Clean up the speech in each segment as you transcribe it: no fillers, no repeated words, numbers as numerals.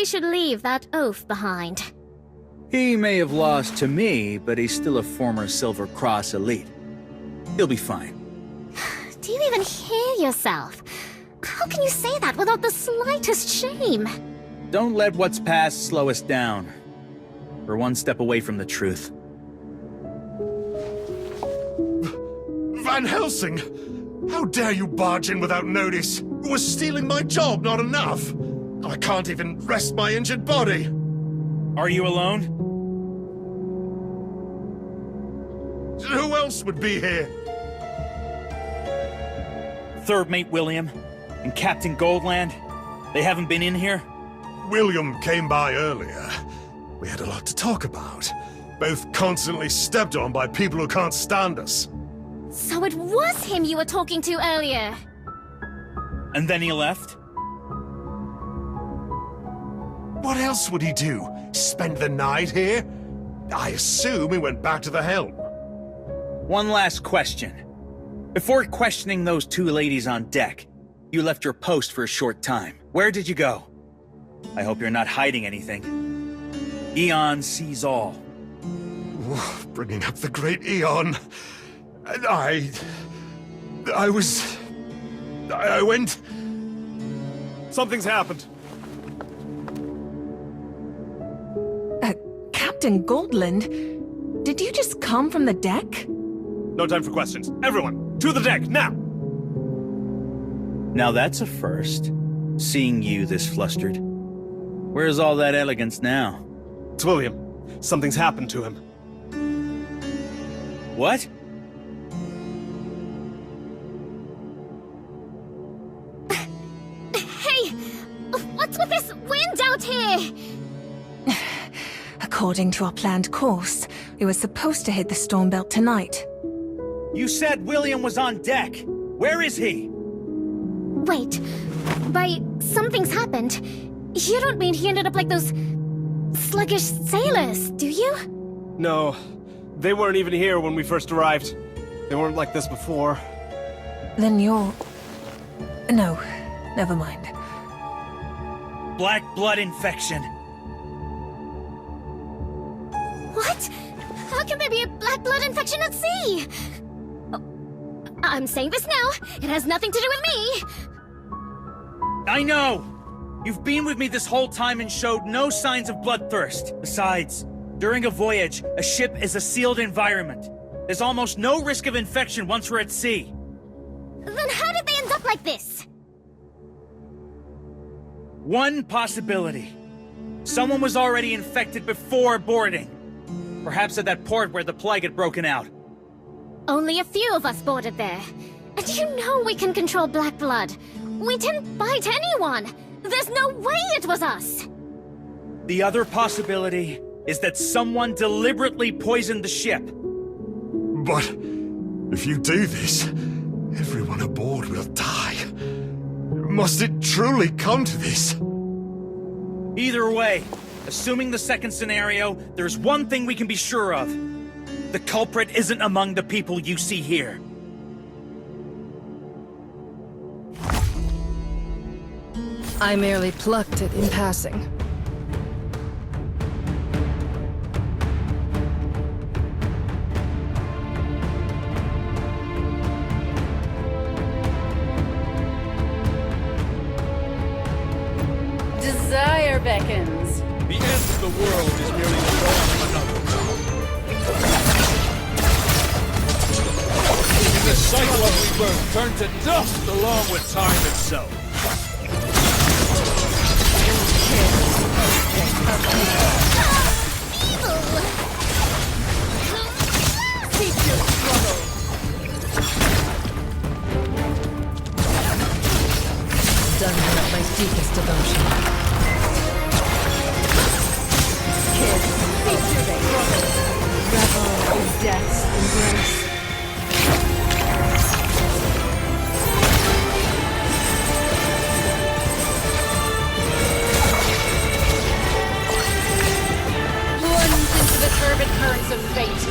should leave that oaf behind. He may have lost to me, but he's still a former Silver Cross elite. He'll be fine. Do you even hear yourself? How can you say that without the slightest shame? Don't let what's past slow us down. We're one step away from the truth. Van Helsing! How dare you barge in without notice? Was stealing my job not enough? I can't even rest my injured body. Are you alone? Who else would be here? Third Mate William and Captain Goldland. They haven't been in here? William came by earlier. We had a lot to talk about. Both constantly stepped on by people who can't stand us. So it was him you were talking to earlier. And then he left? What else would he do? Spend the night here? I assume he went back to the helm. One last question. Before questioning those two ladies on deck, you left your post for a short time. Where did you go? I hope you're not hiding anything. Eon sees all. Bringing up the great Eon. I went... Something's happened. Captain Goldland? Did you just come from the deck? No time for questions. Everyone, to the deck, now! Now that's a first. Seeing you this flustered. Where's all that elegance now? It's William. Something's happened to him. What? Hey! What's with this wind out here? According to our planned course, we were supposed to hit the storm belt tonight. You said William was on deck. Where is he? Wait. By something's happened, you don't mean he ended up like those sluggish sailors, do you? No, they weren't even here when we first arrived. They weren't like this before. Then you're... No, never mind. Black blood infection. What? How can there be a black blood infection at sea? Oh, I'm saying this now. It has nothing to do with me. I know! You've been with me this whole time and showed no signs of bloodthirst. Besides, during a voyage, a ship is a sealed environment. There's almost no risk of infection once we're at sea. Then how did they end up like this? One possibility. Someone was already infected before boarding. Perhaps at that port where the plague had broken out. Only a few of us boarded there. And you know we can control black blood. We didn't bite anyone. There's no way it was us. The other possibility is that someone deliberately poisoned the ship. But if you do this, everyone aboard will die. Must it truly come to this? Either way, assuming the second scenario, there's one thing we can be sure of. The culprit isn't among the people you see here. I merely plucked it in passing. Desire beckons. The end of the world is merely the dawn of another. In the cycle of rebirth, turn to dust along with time itself. Cease your struggle. Done with my deepest devotion. Kids, cease your struggle. Revel in death's embrace. Turbid currents of fate.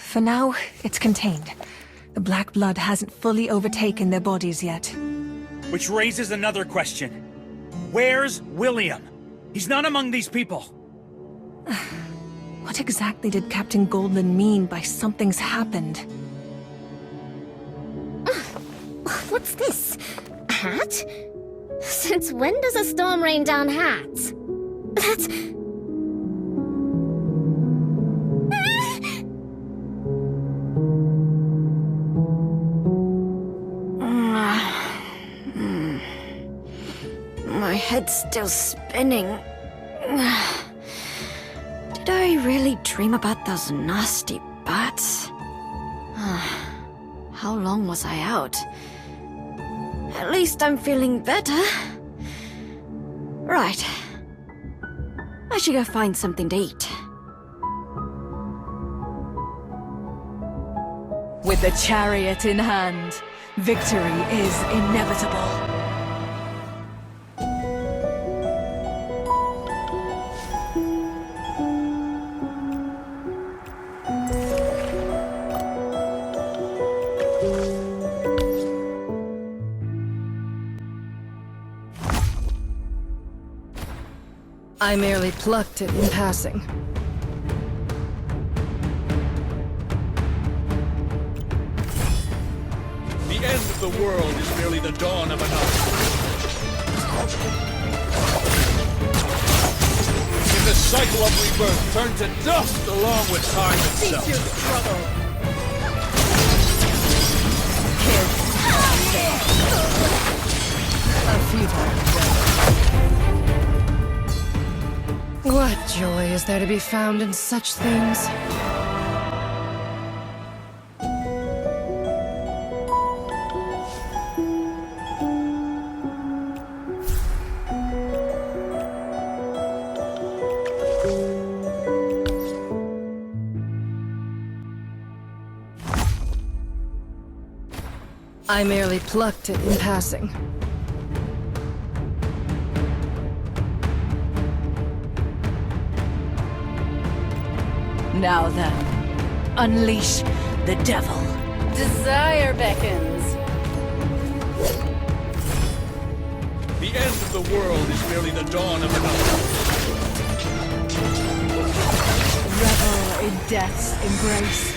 For now, it's contained. The black blood hasn't fully overtaken their bodies yet. Which raises another question. Where's William? He's not among these people. What exactly did Captain Goldman mean by something's happened? What's this? A hat? Since when does a storm rain down hats? That's... My head's still spinning. Did I really dream about those nasty bats? How long was I out? At least I'm feeling better. Right. I should go find something to eat. With the chariot in hand, victory is inevitable. I merely plucked it in passing. The end of the world is merely the dawn of another. In the cycle of rebirth, turn to dust along with time itself. Cease your struggle. A futile endeavor. What joy is there to be found in such things? I merely plucked it in passing. Now then, unleash the devil. Desire beckons. The end of the world is merely the dawn of another. Revel in death's embrace.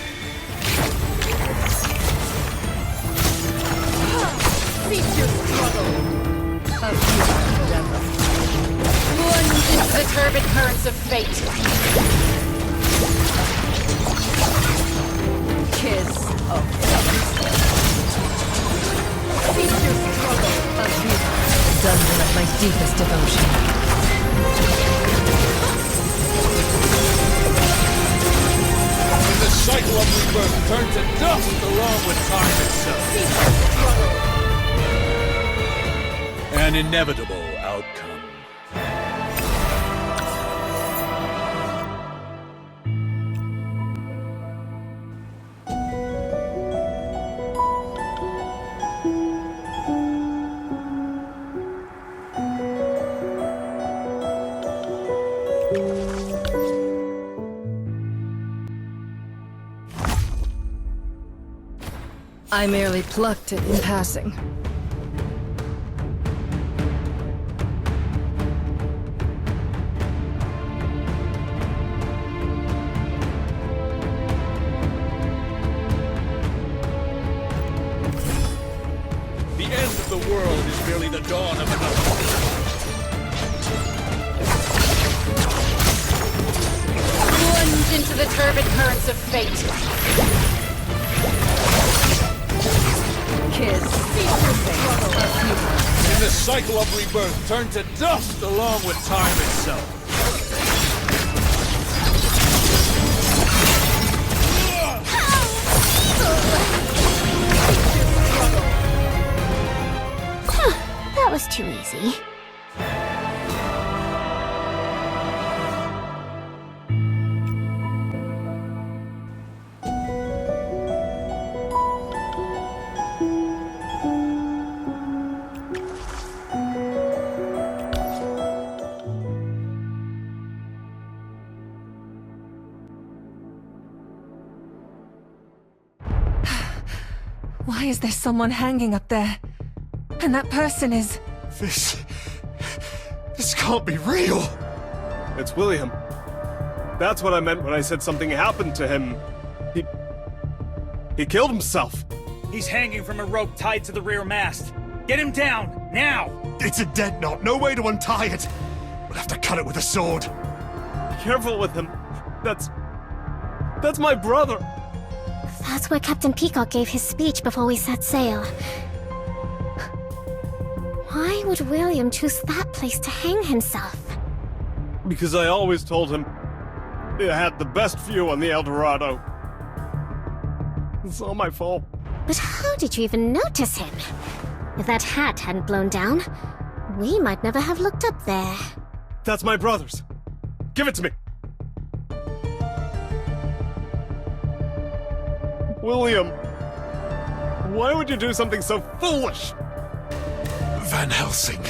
Cease your struggle. A futile endeavor. Plunge into the turbid currents of fate. Kiss of fate. Cease your struggle. A futile dungeon of my deepest devotion. In the cycle of rebirth, turn to dust along with time itself. Cease your struggle. An inevitable outcome. I merely plucked it in passing. The end of the world is merely the dawn of another. Plunge into the turbid currents of fate. Kiss. Cease your struggle. In the cycle of rebirth, turn to dust along with time itself. That was too easy. Why is there someone hanging up there? And that person is... This can't be real! It's William. That's what I meant when I said something happened to him. He killed himself. He's hanging from a rope tied to the rear mast. Get him down, now! It's a dead knot, no way to untie it! We'll have to cut it with a sword. Careful with him. That's my brother. That's where Captain Peacock gave his speech before we set sail. Why would William choose that place to hang himself? Because I always told him it had the best view on the El Dorado. It's all my fault. But how did you even notice him? If that hat hadn't blown down, we might never have looked up there. That's my brother's. Give it to me. William, why would you do something so foolish? Van Helsing.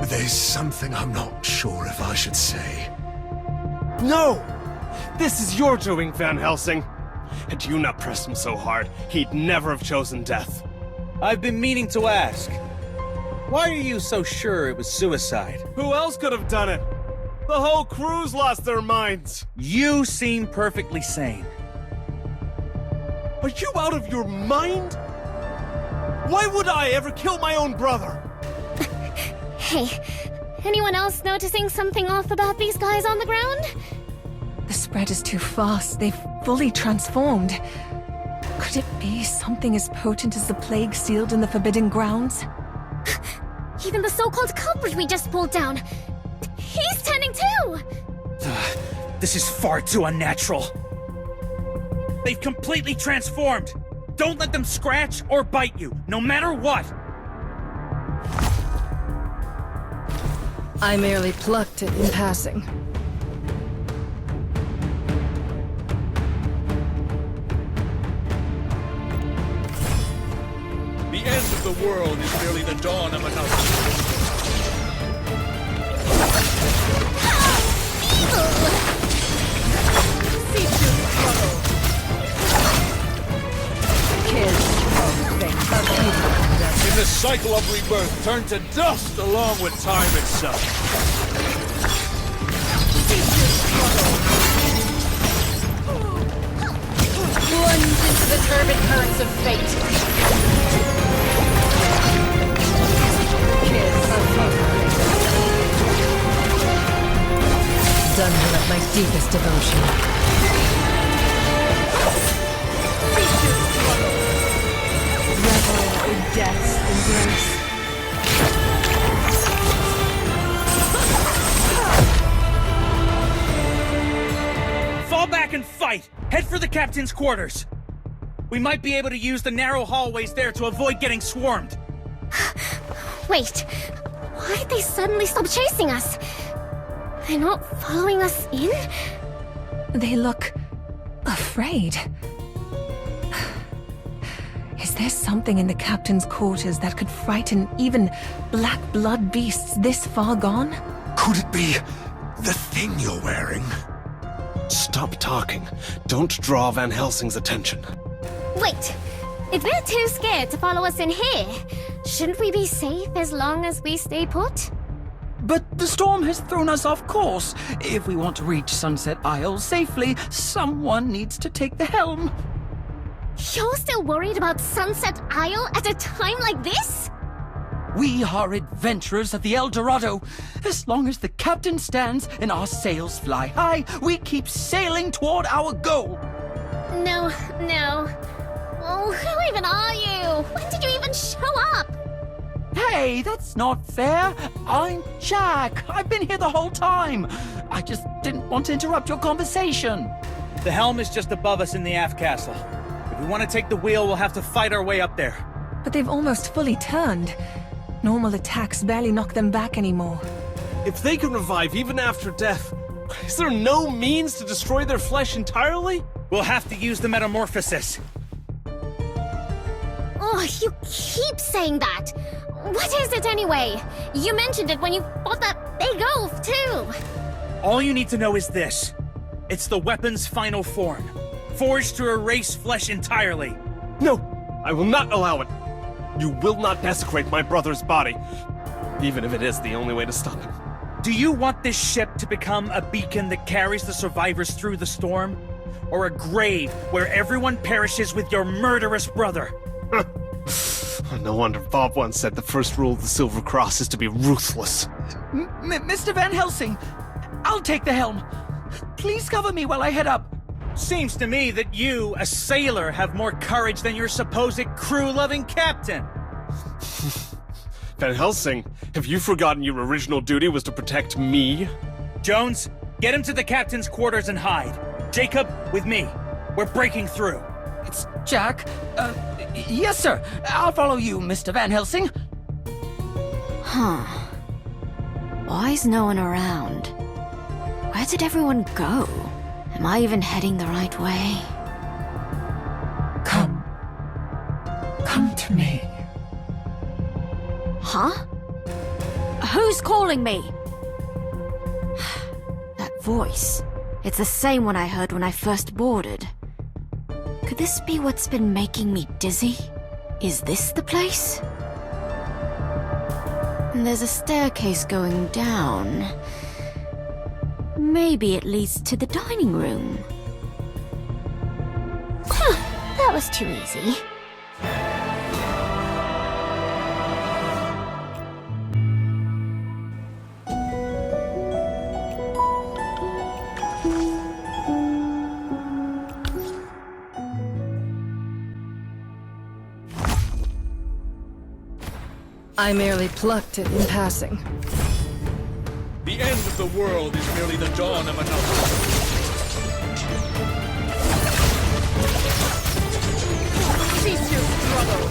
There's something I'm not sure if I should say. No! This is your doing, Van Helsing. Had you not pressed him so hard, he'd never have chosen death. I've been meaning to ask. Why are you so sure it was suicide? Who else could have done it? The whole crew's lost their minds. You seem perfectly sane. Are you out of your mind? Why would I ever kill my own brother? Hey, anyone else noticing something off about these guys on the ground? The spread is too fast. They've fully transformed. Could it be something as potent as the plague sealed in the Forbidden Grounds? Even the so-called culprit we just pulled down. He's turning too! This is far too unnatural. They've completely transformed. Don't let them scratch or bite you, no matter what. I merely plucked it in passing. The end of the world is merely the dawn of another. In the cycle of rebirth, turn to dust along with time itself. Plunge into the turbid currents of fate. Kiss of fate. Done her at my deepest devotion. Revel in death's embrace. Fall back and fight! Head for the captain's quarters! We might be able to use the narrow hallways there to avoid getting swarmed. Wait, why'd they suddenly stop chasing us? They're not following us in? They look... afraid. Is there something in the captain's quarters that could frighten even black blood beasts this far gone? Could it be the thing you're wearing? Stop talking. Don't draw Van Helsing's attention. Wait, if they're too scared to follow us in here, shouldn't we be safe as long as we stay put? But the storm has thrown us off course. If we want to reach Sunset Isle safely, someone needs to take the helm. You're still worried about Sunset Isle at a time like this? We are adventurers of the El Dorado. As long as the captain stands and our sails fly high, we keep sailing toward our goal. No. Oh, who even are you? When did you even show up? Hey, that's not fair. I'm Jack. I've been here the whole time. I just didn't want to interrupt your conversation. The helm is just above us in the aft castle. If we want to take the wheel, we'll have to fight our way up there. But they've almost fully turned. Normal attacks barely knock them back anymore. If they can revive even after death, is there no means to destroy their flesh entirely? We'll have to use the metamorphosis. Oh, you keep saying that. What is it anyway? You mentioned it when you fought that big oaf, too. All you need to know is this. It's the weapon's final form. forged to erase flesh entirely. No, I will not allow it. You will not desecrate my brother's body, even if it is the only way to stop him. Do you want this ship to become a beacon that carries the survivors through the storm? Or a grave where everyone perishes with your murderous brother? No wonder Bob once said the first rule of the Silver Cross is to be ruthless. Mr. Van Helsing, I'll take the helm. Please cover me while I head up. Seems to me that you, a sailor, have more courage than your supposed crew-loving captain. Van Helsing, have you forgotten your original duty was to protect me? Jones, get him to the captain's quarters and hide. Jacob, with me. We're breaking through. It's Jack. Yes, sir. I'll follow you, Mr. Van Helsing. Huh. Why is no one around? Where did everyone go? Am I even heading the right way? Come. Come to me. Huh? Who's calling me? That voice. It's the same one I heard when I first boarded. Could this be what's been making me dizzy? Is this the place? And there's a staircase going down. Maybe it leads to the dining room. Huh, that was too easy. I merely plucked it in passing. The end of the world is merely the dawn of another. Cease your struggle!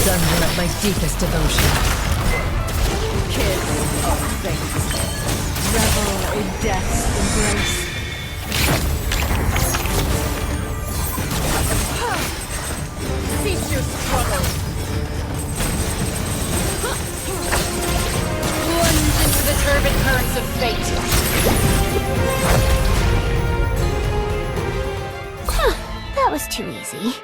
Done her at my deepest devotion. Kiss of fate. Revel in death's embrace. Cease your struggle! Plunge into the turbid currents of fate. That was too easy.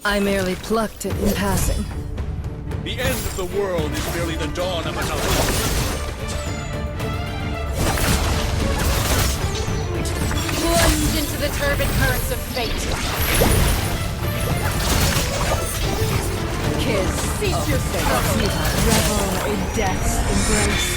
I merely plucked it in passing. The end of the world is merely the dawn of another. Plunge into the turbid currents of fate. Kiss, cease your struggle. Revel in death's embrace.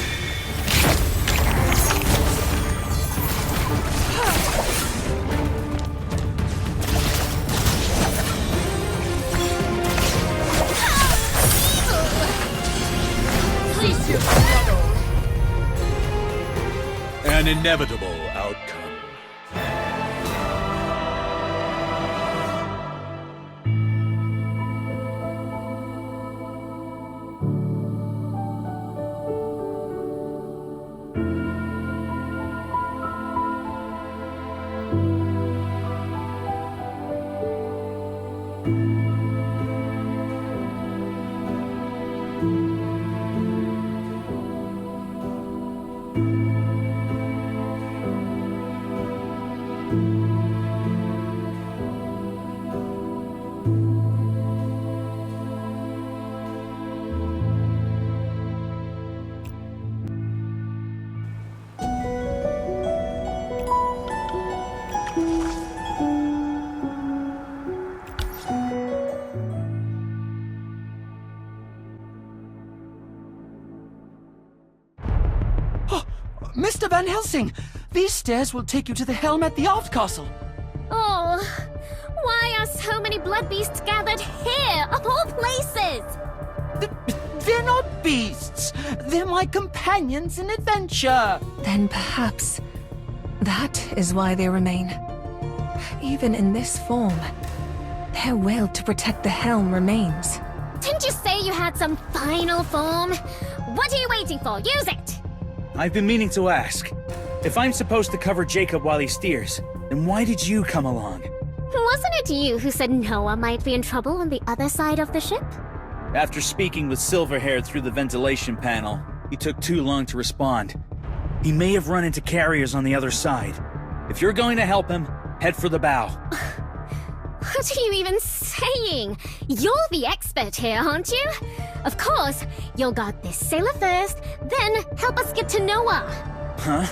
Cease your struggle. An inevitable outcome. Van Helsing! These stairs will take you to the helm at the Alt Castle. Oh, why are so many blood beasts gathered here, of all places? They're not beasts. They're my companions in adventure. Then perhaps that is why they remain. Even in this form, their will to protect the helm remains. Didn't you say you had some final form? What are you waiting for? Use it! I've been meaning to ask. If I'm supposed to cover Jacob while he steers, then why did you come along? Wasn't it you who said Noah might be in trouble on the other side of the ship? After speaking with Silverhaired through the ventilation panel, he took too long to respond. He may have run into carriers on the other side. If you're going to help him, head for the bow. What are you even saying? You're the expert here, aren't you? Of course, you'll guard this sailor first, then help us get to Noah. Huh?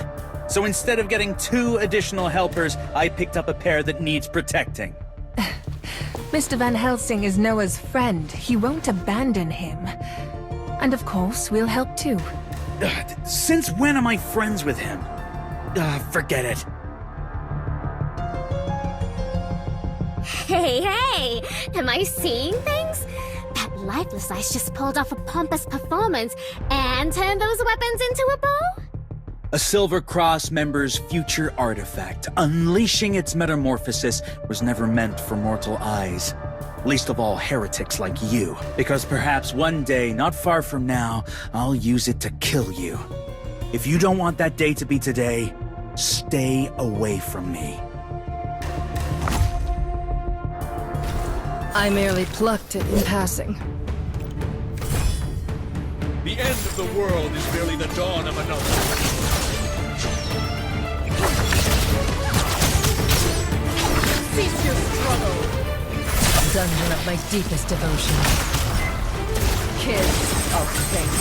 So instead of getting 2 additional helpers, I picked up a pair that needs protecting. Mr. Van Helsing is Noah's friend. He won't abandon him. And of course, we'll help too. Since when am I friends with him? Forget it. Hey, am I seeing things? That lifeless ice just pulled off a pompous performance and turned those weapons into a bow? A Silver Cross member's future artifact, unleashing its metamorphosis, was never meant for mortal eyes. Least of all heretics like you. Because perhaps one day, not far from now, I'll use it to kill you. If you don't want that day to be today, stay away from me. I merely plucked it in passing. The end of the world is merely the dawn of another. Cease your struggle! Dungeon of my deepest devotion. Kiss of fate.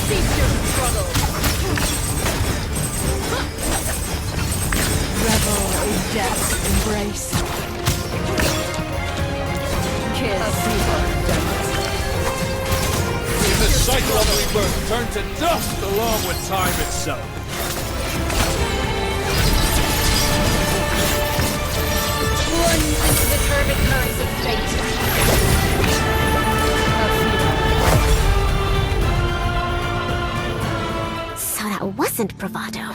Cease your struggle! Revel in death's embrace. Kiss of death. In the cycle of rebirth, turn to dust along with time itself. Plunge into the turbid currents of fate. So that wasn't bravado.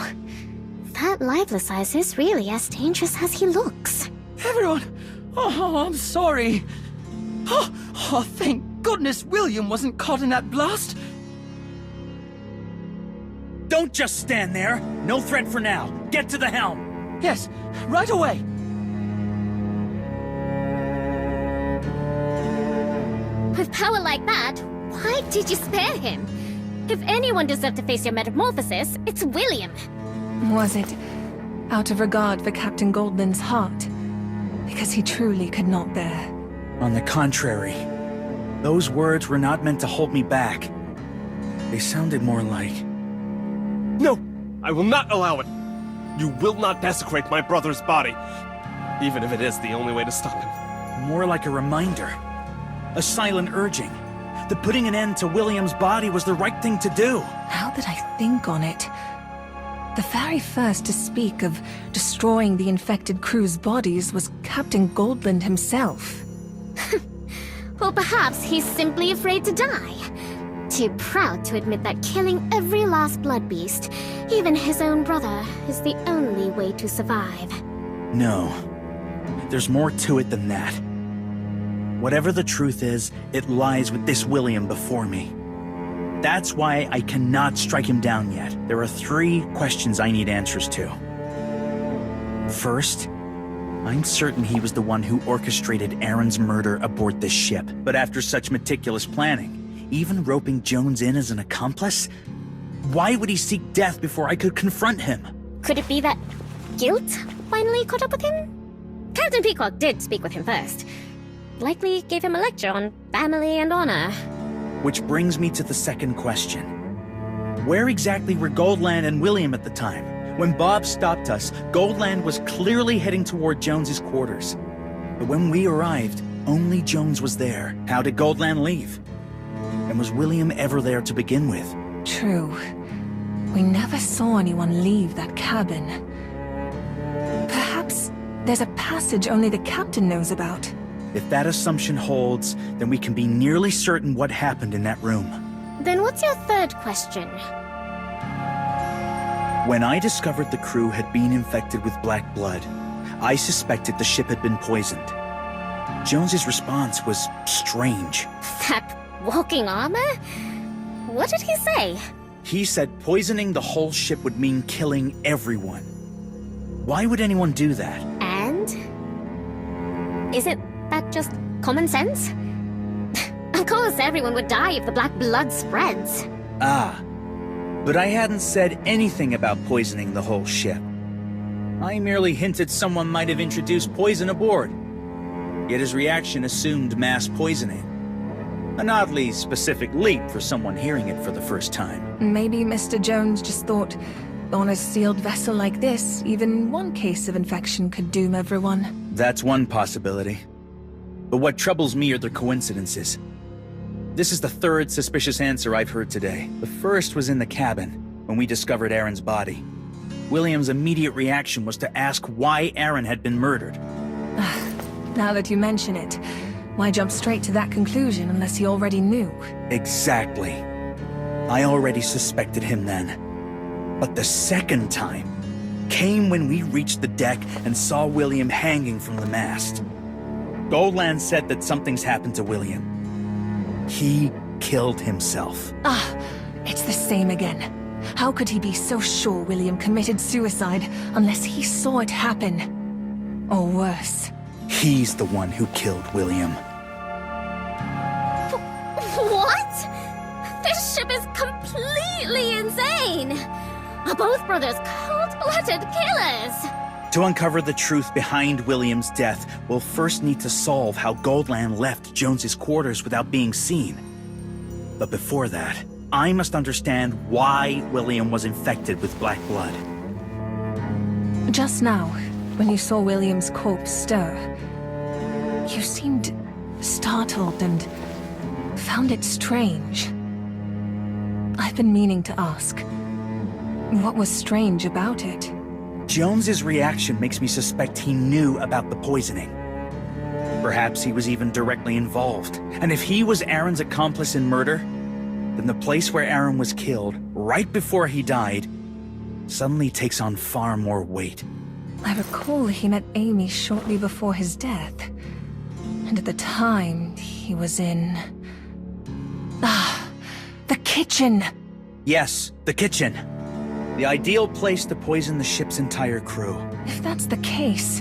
That lifeless ice is really as dangerous as he looks. Everyone! Oh, I'm sorry. Oh, thank goodness William wasn't caught in that blast. Don't just stand there. No threat for now. Get to the helm. Yes, right away. With power like that, why did you spare him? If anyone deserved to face your metamorphosis, it's William. Was it out of regard for Captain Goldland's heart? Because he truly could not bear. On the contrary, those words were not meant to hold me back. They sounded more like... No! I will not allow it! You will not desecrate my brother's body, even if it is the only way to stop him. More like a reminder. A silent urging. That putting an end to William's body was the right thing to do. Now that I think on it, the very first to speak of destroying the infected crew's bodies was Captain Goldland himself. Well, perhaps he's simply afraid to die. Too proud to admit that killing every last blood beast, even his own brother, is the only way to survive. No. There's more to it than that. Whatever the truth is, it lies with this William before me. That's why I cannot strike him down yet. There are 3 questions I need answers to. First, I'm certain he was the one who orchestrated Aaron's murder aboard this ship. But after such meticulous planning, even roping Jones in as an accomplice? Why would he seek death before I could confront him? Could it be that guilt finally caught up with him? Captain Peacock did speak with him first. Likely gave him a lecture on family and honor. Which brings me to the second question. Where exactly were Goldland and William at the time? When Bob stopped us, Goldland was clearly heading toward Jones's quarters. But when we arrived, only Jones was there. How did Goldland leave? And and was William ever there to begin with? True. We never saw anyone leave that cabin. Perhaps there's a passage only the captain knows about. If that assumption holds, then we can be nearly certain what happened in that room. Then what's your third question? When I discovered the crew had been infected with black blood, I suspected the ship had been poisoned. Jones's response was strange. That walking armor? What did he say? He said poisoning the whole ship would mean killing everyone. Why would anyone do that? And? Isn't that just common sense? Of course everyone would die if the black blood spreads. Ah, but I hadn't said anything about poisoning the whole ship. I merely hinted someone might have introduced poison aboard. Yet his reaction assumed mass poisoning. An oddly specific leap for someone hearing it for the first time. Maybe Mr. Jones just thought, on a sealed vessel like this, even one case of infection could doom everyone. That's one possibility. But what troubles me are the coincidences. This is the third suspicious answer I've heard today. The first was in the cabin, when we discovered Aaron's body. William's immediate reaction was to ask why Aaron had been murdered. Now that you mention it, why jump straight to that conclusion unless he already knew? Exactly. I already suspected him then. But the second time came when we reached the deck and saw William hanging from the mast. Goldland said that something's happened to William. He killed himself. It's the same again. How could he be so sure William committed suicide unless he saw it happen? Or worse. He's the one who killed William. What? This ship is completely insane! Are both brothers cold-blooded killers? To uncover the truth behind William's death, we'll first need to solve how Goldland left Jones's quarters without being seen. But before that, I must understand why William was infected with black blood. Just now, when you saw William's corpse stir, you seemed startled and found it strange. I've been meaning to ask, what was strange about it? Jones's reaction makes me suspect he knew about the poisoning. Perhaps he was even directly involved. And if he was Aaron's accomplice in murder, then the place where Aaron was killed, right before he died, suddenly takes on far more weight. I recall he met Amy shortly before his death. And at the time, he was in... the kitchen! Yes, the kitchen. The ideal place to poison the ship's entire crew. If that's the case,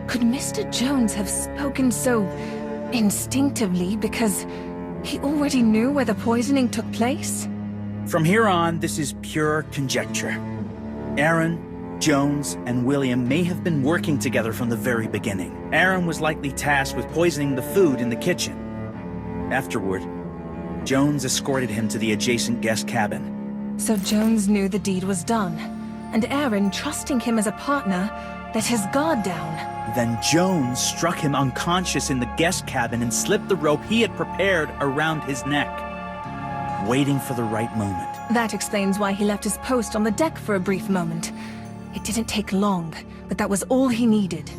could Mr. Jones have spoken so instinctively because he already knew where the poisoning took place? From here on, this is pure conjecture. Aaron, Jones, and William may have been working together from the very beginning. Aaron was likely tasked with poisoning the food in the kitchen. Afterward, Jones escorted him to the adjacent guest cabin. So Jones knew the deed was done, and Aaron, trusting him as a partner, let his guard down. Then Jones struck him unconscious in the guest cabin and slipped the rope he had prepared around his neck, waiting for the right moment. That explains why he left his post on the deck for a brief moment. It didn't take long, but that was all he needed.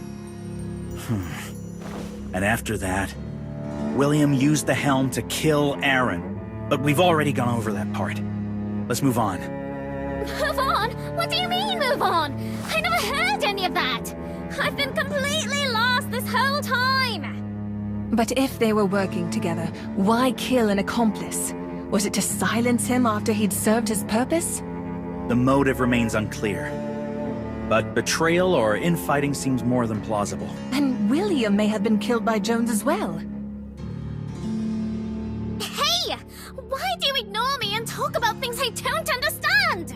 And after that, William used the helm to kill Aaron. But we've already gone over that part. Let's move on. Move on? What do you mean, move on? I never heard any of that! I've been completely lost this whole time! But if they were working together, why kill an accomplice? Was it to silence him after he'd served his purpose? The motive remains unclear. But betrayal or infighting seems more than plausible. And William may have been killed by Jones as well. Hey! Why do you ignore me and talk about things I don't understand?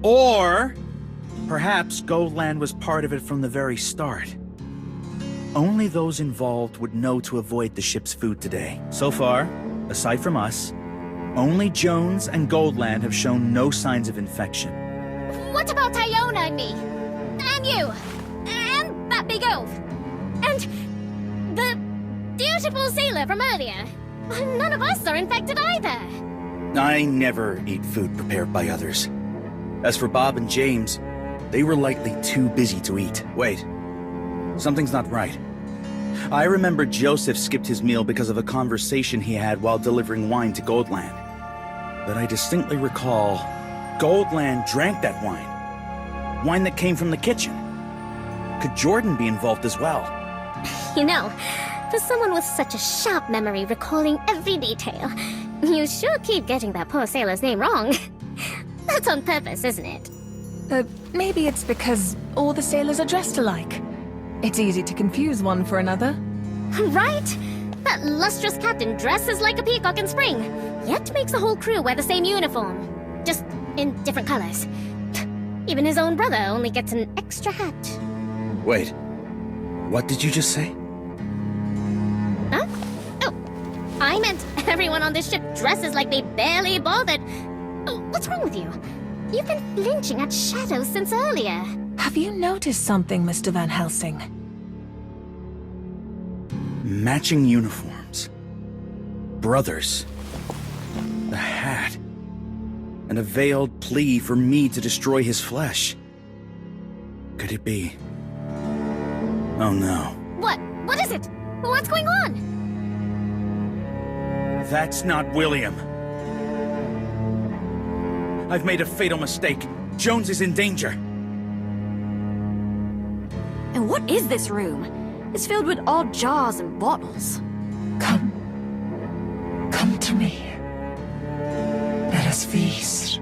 Or perhaps Goldland was part of it from the very start. Only those involved would know to avoid the ship's food today. So far, aside from us, only Jones and Goldland have shown no signs of infection. What about Iona and me? And you? And that big oaf? And the beautiful sailor from earlier? None of us are infected either. I never eat food prepared by others. As for Bob and James, they were likely too busy to eat. Wait, something's not right. I remember Joseph skipped his meal because of a conversation he had while delivering wine to Goldland. But I distinctly recall Goldland drank that wine. Wine that came from the kitchen. Could Jordan be involved as well? You know, for someone with such a sharp memory recalling every detail, you sure keep getting that poor sailor's name wrong. That's on purpose, isn't it? Maybe it's because all the sailors are dressed alike. It's easy to confuse one for another. Right? That lustrous captain dresses like a peacock in spring, yet makes the whole crew wear the same uniform. Just in different colors. Even his own brother only gets an extra hat. Wait, what did you just say? Huh? Oh, I meant everyone on this ship dresses like they barely bothered. Oh, what's wrong with you? You've been flinching at shadows since earlier. Have you noticed something, Mr. Van Helsing? Matching uniforms. Brothers. The hat. And a veiled plea for me to destroy his flesh. Could it be? Oh no. What? What is it? What's going on? That's not William. I've made a fatal mistake. Jones is in danger. And what is this room? It's filled with odd jars and bottles. Come to me. Let us feast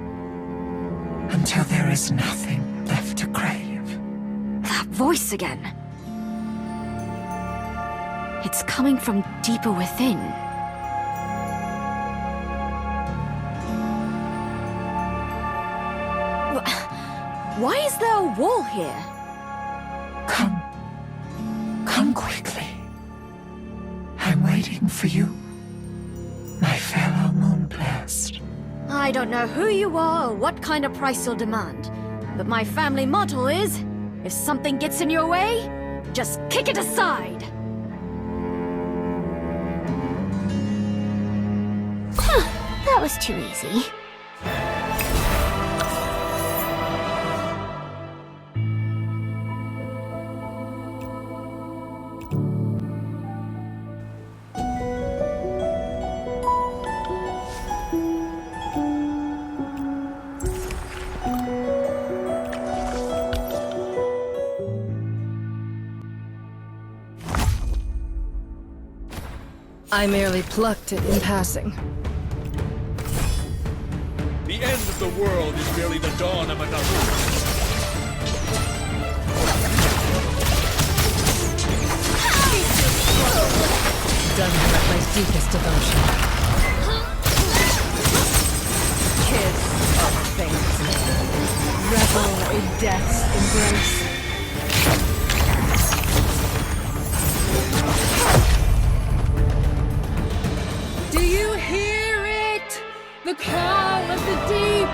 until there is nothing left to crave. That voice again. It's coming from deeper within. Why is there a wall here? Come quickly. I'm waiting for you, my fellow Moonblast. I don't know who you are or what kind of price you'll demand, but my family motto is, if something gets in your way, just kick it aside. That was too easy. I merely plucked it in passing. The end of the world is merely the dawn of another. Done with my deepest devotion. Kiss of fate. Revel in death's embrace. Do you hear it? The call of the deep!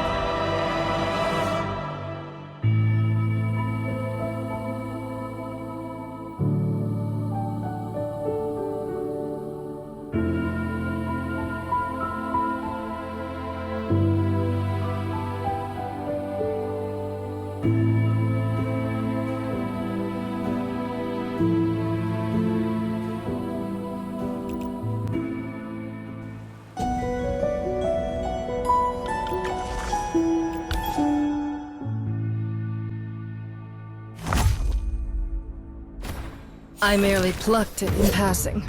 I merely plucked it in passing.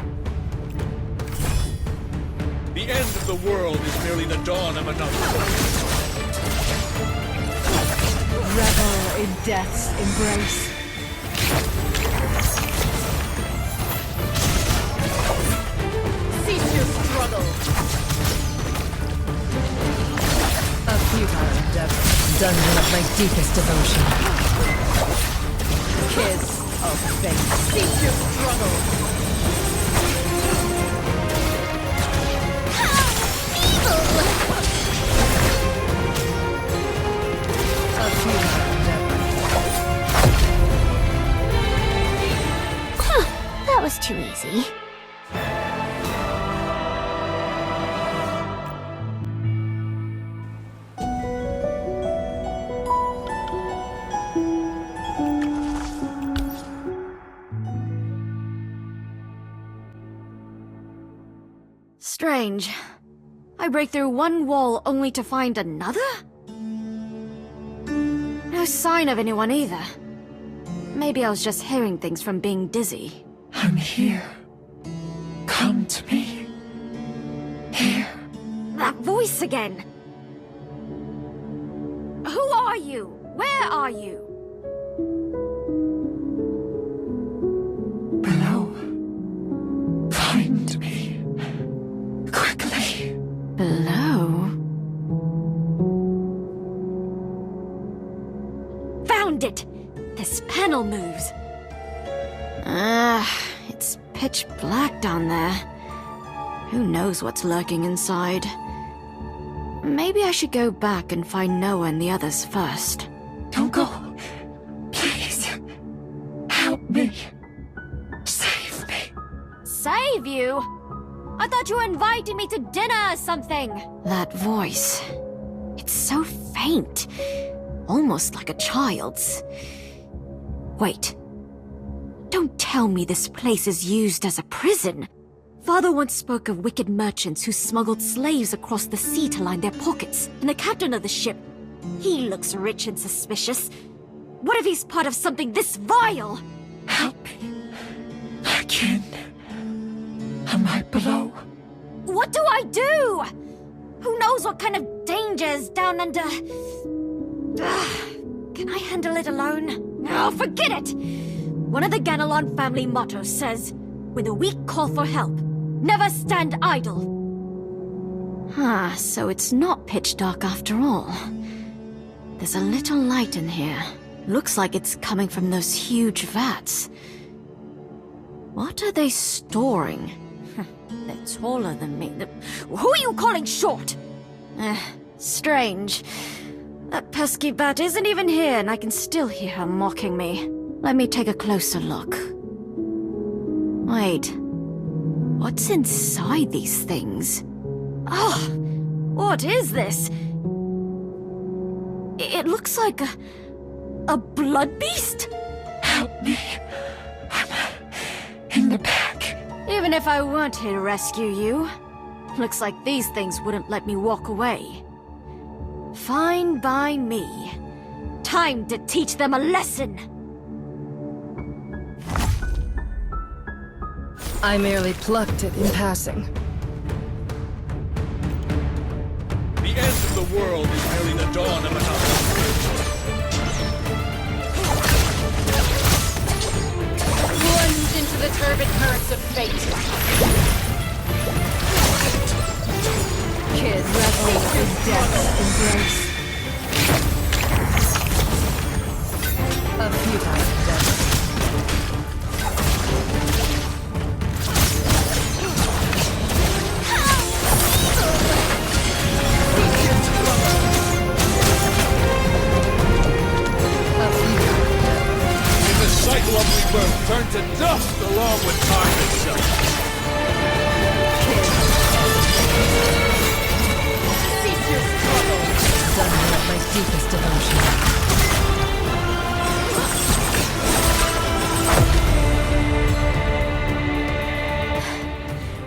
The end of the world is merely the dawn of another. Revel in death's embrace. Cease your struggle. A futile endeavor. Dungeon of my deepest devotion. Kiss of fate. Cease your struggle. A futile endeavor. That was too easy. Strange. I break through one wall only to find another? No sign of anyone either. Maybe I was just hearing things from being dizzy. I'm here. Come to me. Here. That voice again! Who are you? Where are you? Below. Find me. Quickly. Below? Found it! This panel moves. It's pitch black down there. Who knows what's lurking inside? Maybe I should go back and find Noah and the others first. Don't go. Please. Help me. Save me. Save you? I thought you were inviting me to dinner or something. That voice. It's so faint. Almost like a child's. Wait. Don't tell me this place is used as a prison. Father once spoke of wicked merchants who smuggled slaves across the sea to line their pockets. And the captain of the ship, he looks rich and suspicious. What if he's part of something this vile? Help me. Again. Am I below? What do I do? Who knows what kind of dangers down under... Can I handle it alone? Oh, forget it! One of the Ganelon family mottos says, when the weak call for help, never stand idle. So it's not pitch dark after all. There's a little light in here. Looks like it's coming from those huge vats. What are they storing? They're taller than me. Who are you calling short? Strange. That pesky bat isn't even here, and I can still hear her mocking me. Let me take a closer look. Wait. What's inside these things? Oh! What is this? It looks like a blood beast? Help me. I'm in the back. Even if I weren't here to rescue you, looks like these things wouldn't let me walk away. Fine by me. Time to teach them a lesson! I merely plucked it in passing. The end of the world is merely the dawn of another. Plunge into the turbid currents of fate. Kid, revel in death's embrace. A futile endeavor. Cycle of rebirth turned to dust along with time itself. Cease your struggle. Dungeon of my deepest devotion.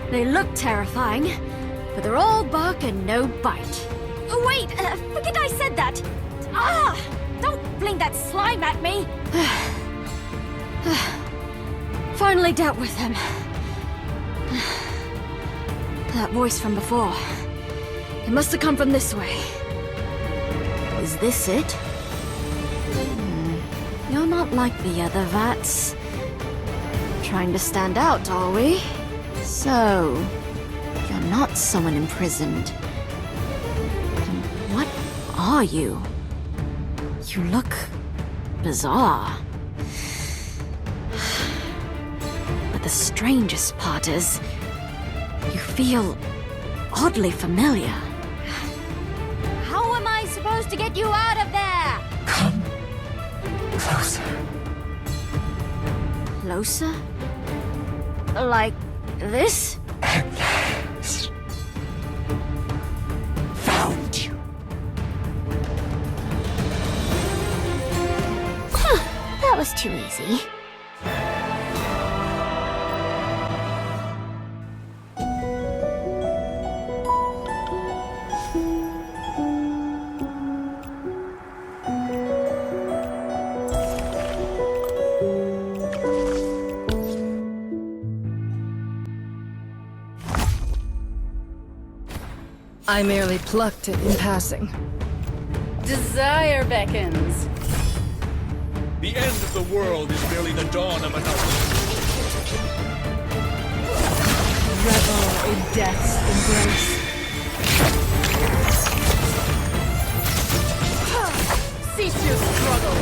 They look terrifying, but they're all bark and no bite. Oh, wait, forget I said that. Don't fling that slime at me. Finally dealt with him. That voice from before. It must have come from this way. Is this it? You're not like the other vats. Trying to stand out, are we? So, you're not someone imprisoned. Then what are you? You look bizarre. But the strangest part is, you feel oddly familiar. How am I supposed to get you out of there? Come closer. Closer? Like this? At last. Found you. That was too easy. I merely plucked it in passing. Desire beckons. The end of the world is merely the dawn of another. Revel in death's embrace. Cease your struggle.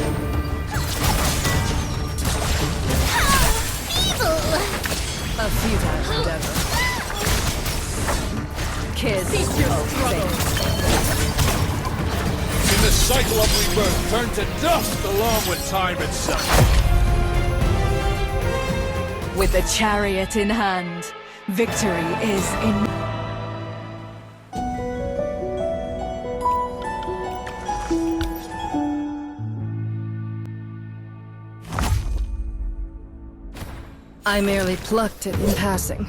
A futile endeavor. Kiss. Cease your struggle. In the cycle of rebirth, turn to dust along with time itself. With the chariot in hand, victory is in... I merely plucked it in passing.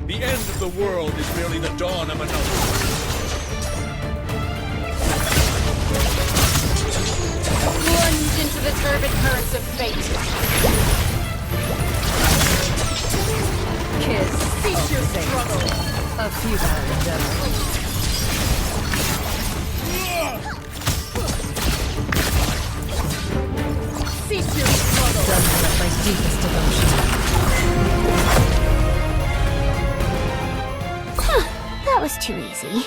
The end of the world is merely the dawn of another. Plunge into the turbid currents of fate. Kiss. Cease your struggle. A futile endeavor. Cease your struggle. Dungeon of my deepest devotion. That was too easy.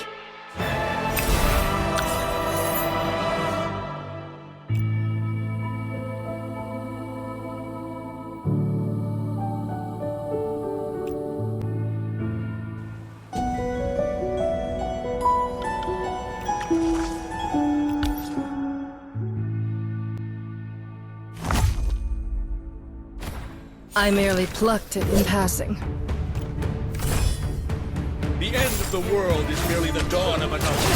I merely plucked it in passing. The end of the world is merely the dawn of another.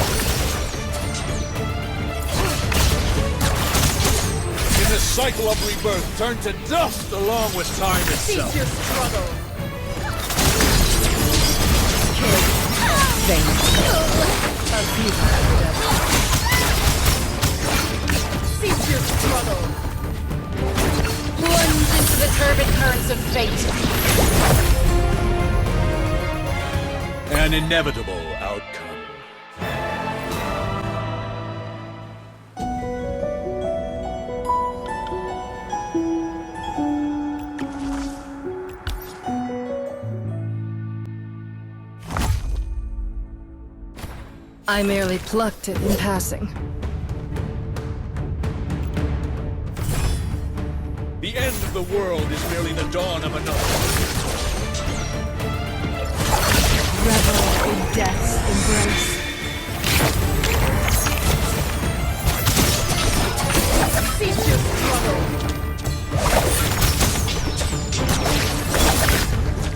In the cycle of rebirth, turn to dust along with time itself. Cease your struggle. A futile endeavor. Cease your struggle. Plunge into the turbid currents of fate. An inevitable outcome. I merely plucked it in passing. The end of the world is merely the dawn of another. Revel in death's embrace. Cease your struggle.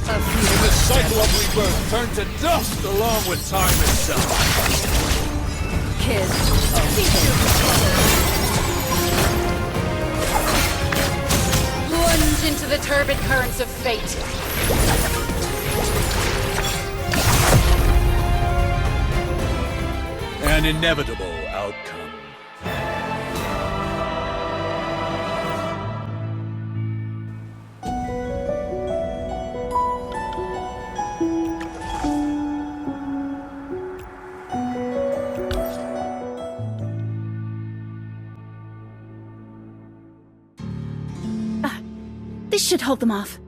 In the cycle of rebirth, turn to dust along with time itself. Kiss. Cease your struggle. Plunge into the turbid currents of fate. An inevitable outcome. This should hold them off.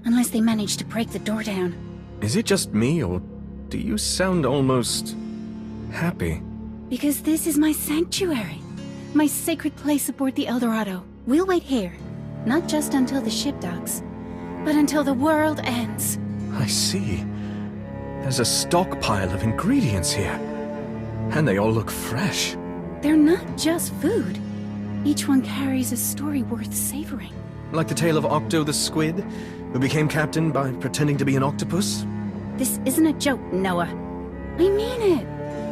Unless they manage to break the door down. Is it just me, or do you sound almost... happy? Because this is my sanctuary. My sacred place aboard the El Dorado. We'll wait here. Not just until the ship docks, but until the world ends. I see. There's a stockpile of ingredients here. And they all look fresh. They're not just food. Each one carries a story worth savoring. Like the tale of Octo the squid, who became captain by pretending to be an octopus? This isn't a joke, Noah. I mean it.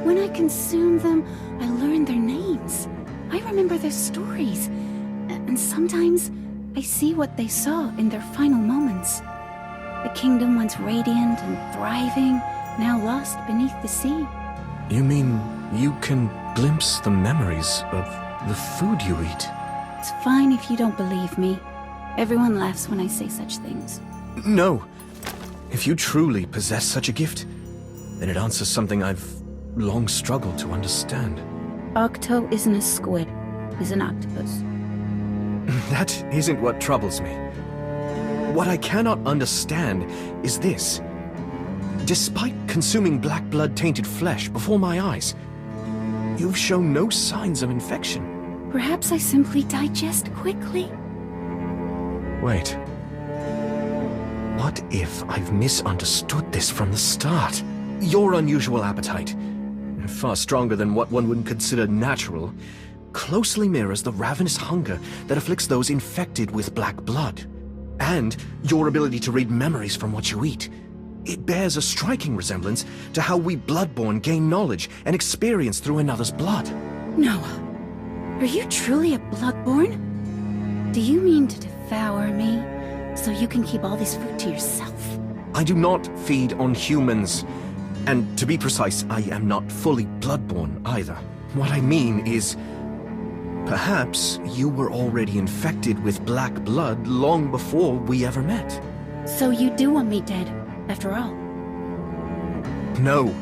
When I consume them, I learn their names. I remember their stories. And sometimes, I see what they saw in their final moments. The kingdom once radiant and thriving, now lost beneath the sea. You mean you can glimpse the memories of the food you eat? It's fine if you don't believe me. Everyone laughs when I say such things. No. If you truly possess such a gift, then it answers something I've long struggled to understand. Octo isn't a squid. He's an octopus. That isn't what troubles me. What I cannot understand is this. Despite consuming black blood-tainted flesh before my eyes, you've shown no signs of infection. Perhaps I simply digest quickly. Wait. What if I've misunderstood this from the start? Your unusual appetite, far stronger than what one would consider natural, closely mirrors the ravenous hunger that afflicts those infected with black blood. And your ability to read memories from what you eat. It bears a striking resemblance to how we Bloodborne gain knowledge and experience through another's blood. Noah, are you truly a Bloodborne? Do you mean to devour me, so you can keep all this food to yourself? I do not feed on humans. And to be precise, I am not fully Bloodborne either. What I mean is, perhaps you were already infected with black blood long before we ever met. So you do want me dead, after all? No,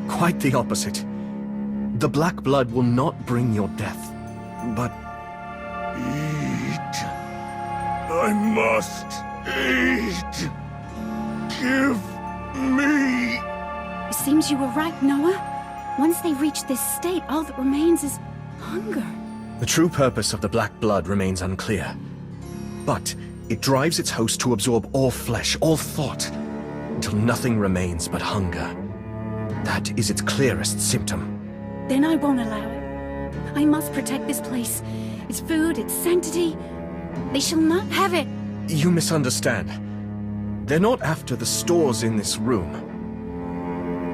quite the opposite. The black blood will not bring your death, but... Eat. I must eat. Give me... It seems you were right, Noah. Once they reach this state, all that remains is hunger. The true purpose of the black blood remains unclear. But it drives its host to absorb all flesh, all thought, until nothing remains but hunger. That is its clearest symptom. Then I won't allow it. I must protect this place. Its food, its sanctity. They shall not have it. You misunderstand. They're not after the stores in this room.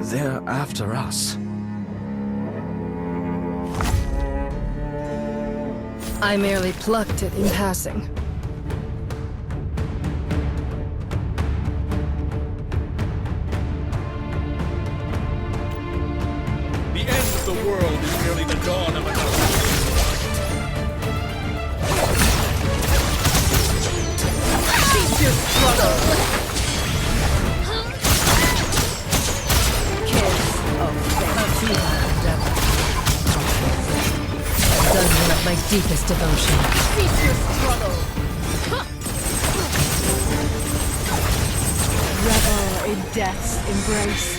They're after us. I merely plucked it in passing. The end of the world is merely the dawn of another. Cease your struggle! Dungeon of my deepest devotion. Cease your struggle! Revel in death's embrace.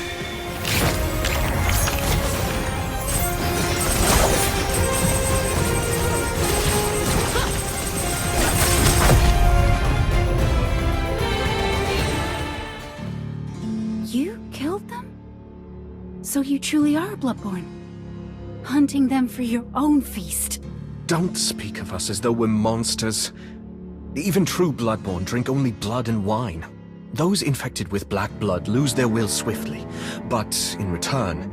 You killed them? So you truly are Bloodborne? Hunting them for your own feast? Don't speak of us as though we're monsters. Even true Bloodborne drink only blood and wine. Those infected with black blood lose their will swiftly, but in return,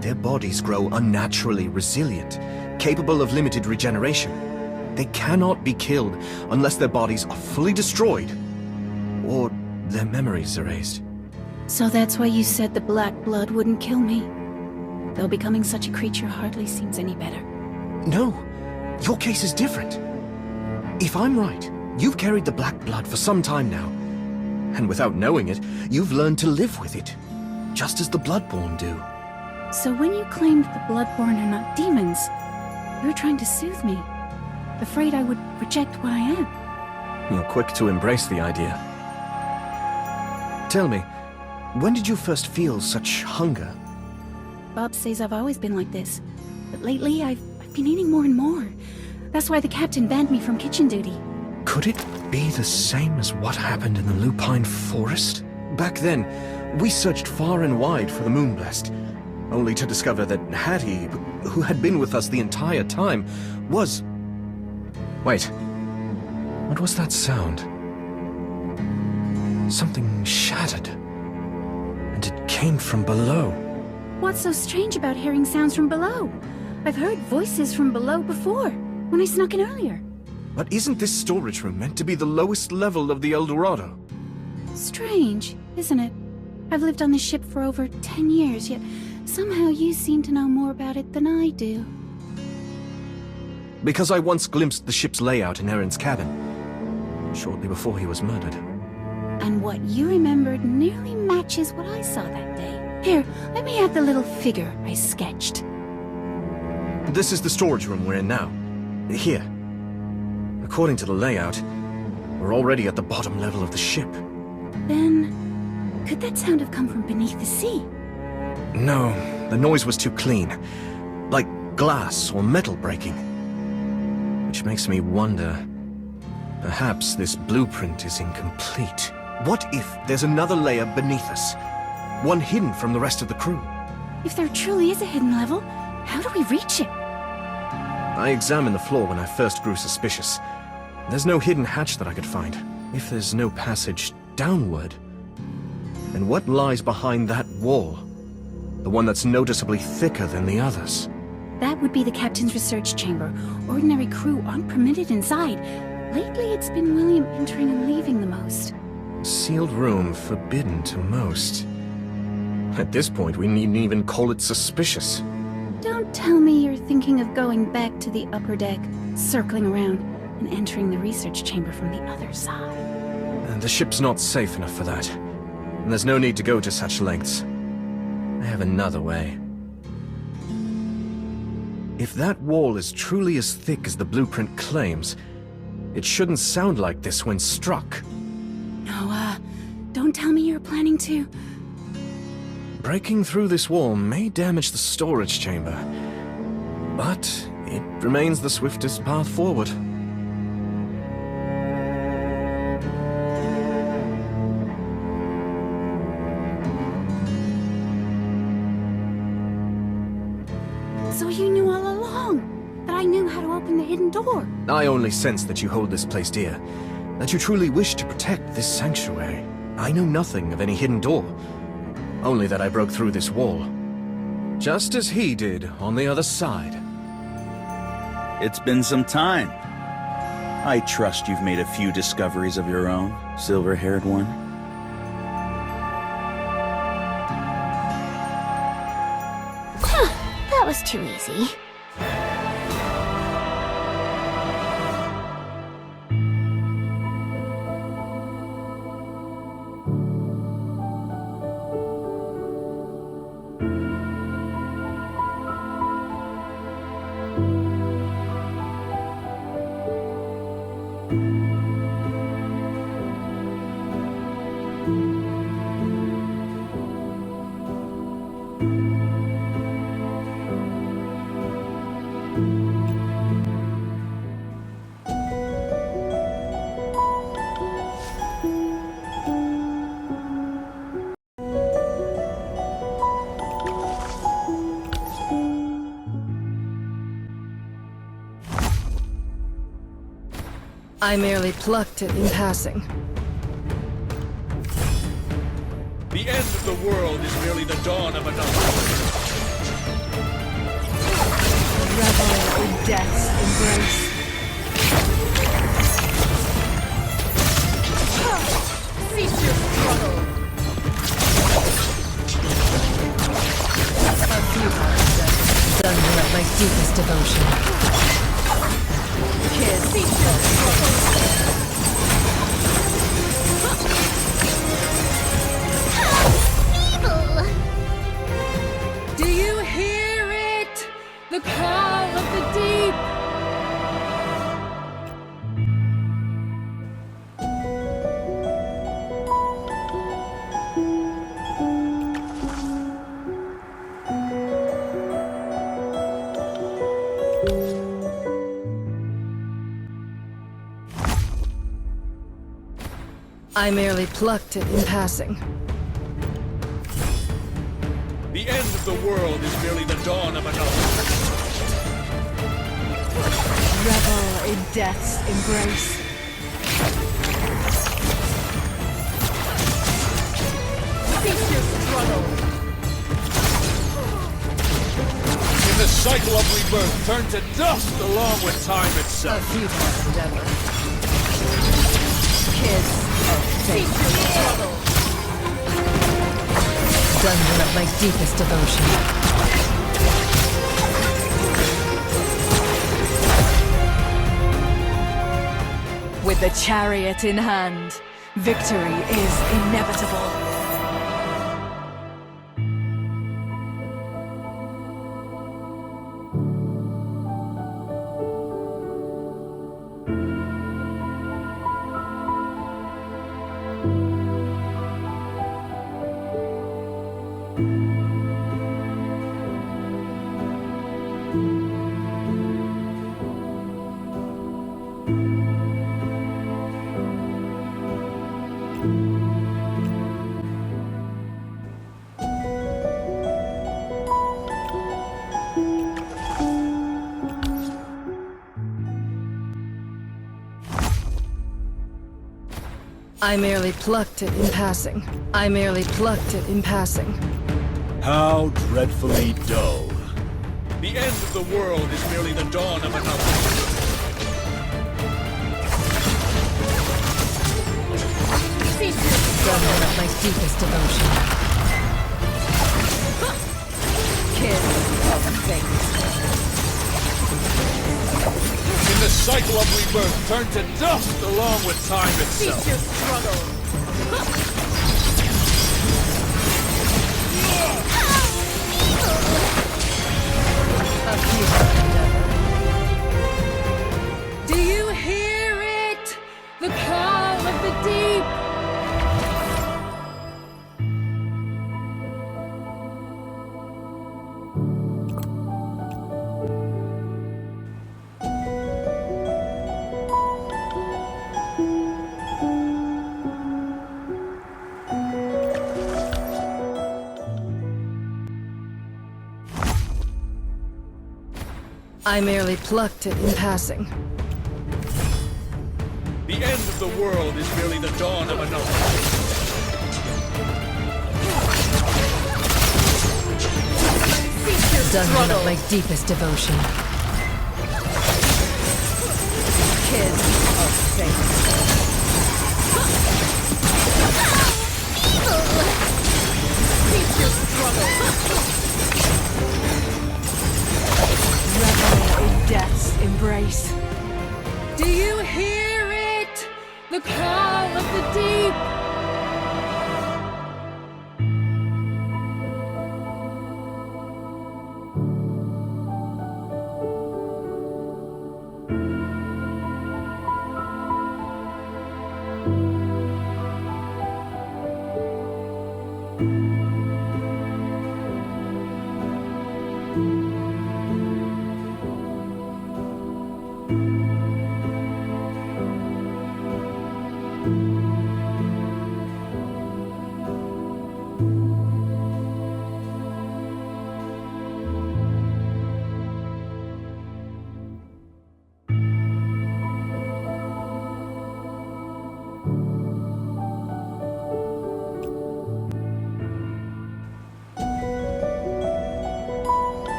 their bodies grow unnaturally resilient, capable of limited regeneration. They cannot be killed unless their bodies are fully destroyed, or their memories erased. So that's why you said the black blood wouldn't kill me? Though becoming such a creature hardly seems any better. No, your case is different. If I'm right, you've carried the black blood for some time now. And without knowing it, you've learned to live with it, just as the Bloodborne do. So when you claimed the Bloodborne are not demons, you were trying to soothe me, afraid I would reject what I am. You're quick to embrace the idea. Tell me, when did you first feel such hunger? Bob says I've always been like this, but lately I've been eating more and more. That's why the captain banned me from kitchen duty. Could it be the same as what happened in the Lupine Forest? Back then, we searched far and wide for the Moonblessed, only to discover that Hattie, who had been with us the entire time, was... Wait. What was that sound? Something shattered. And it came from below. What's so strange about hearing sounds from below? I've heard voices from below before, when I snuck in earlier. But isn't this storage room meant to be the lowest level of the El Dorado? Strange, isn't it? I've lived on this ship for over 10 years, yet somehow you seem to know more about it than I do. Because I once glimpsed the ship's layout in Aaron's cabin, shortly before he was murdered. And what you remembered nearly matches what I saw that day. Here, let me have the little figure I sketched. This is the storage room we're in now. Here. According to the layout, we're already at the bottom level of the ship. Then, could that sound have come from beneath the sea? No, the noise was too clean. Like glass or metal breaking. Which makes me wonder, perhaps this blueprint is incomplete. What if there's another layer beneath us? One hidden from the rest of the crew? If there truly is a hidden level, how do we reach it? I examined the floor when I first grew suspicious. There's no hidden hatch that I could find. If there's no passage downward, then what lies behind that wall? The one that's noticeably thicker than the others. That would be the captain's research chamber. Ordinary crew aren't permitted inside. Lately, it's been William entering and leaving the most. Sealed room forbidden to most. At this point, we needn't even call it suspicious. Don't tell me you're thinking of going back to the upper deck, circling around, and entering the research chamber from the other side. The ship's not safe enough for that. And there's no need to go to such lengths. I have another way. If that wall is truly as thick as the blueprint claims, it shouldn't sound like this when struck. No, don't tell me you're planning to... Breaking through this wall may damage the storage chamber, but it remains the swiftest path forward. So you knew all along that I knew how to open the hidden door? I only sense that you hold this place dear, that you truly wish to protect this sanctuary. I know nothing of any hidden door. Only that I broke through this wall. Just as he did on the other side. It's been some time. I trust you've made a few discoveries of your own, silver-haired one. That was too easy. I merely plucked it in passing. The end of the world is merely the dawn of another. Revel in death's embrace. Cease your struggle! A futile endeavor, done with my deepest devotion. Kiss, cease your struggle! Do you hear it? The call of the deep! I merely plucked it in passing. The end of the world is merely the dawn of another. Revel in death's embrace. Cease your struggle! In the cycle of rebirth, turn to dust along with time A itself. futile endeavor. Kiss of fate. Cease your struggle! Dungeon of my deepest devotion. With the chariot in hand, Victory is inevitable. I merely plucked it in passing. I merely plucked it in passing. How dreadfully dull. The end of the world is merely the dawn of another. Done with my deepest devotion. Kiss of fate. In the cycle of rebirth, turn to dust along with time itself. Cease your struggle. A futile endeavor. Do you hear it? The call of the deep. I merely plucked it in passing. The end of the world is merely the dawn of another. Dungeon of my deepest devotion. Kiss of fate. Cease your struggle. Revel in death's embrace. Do you hear it? The call of the deep.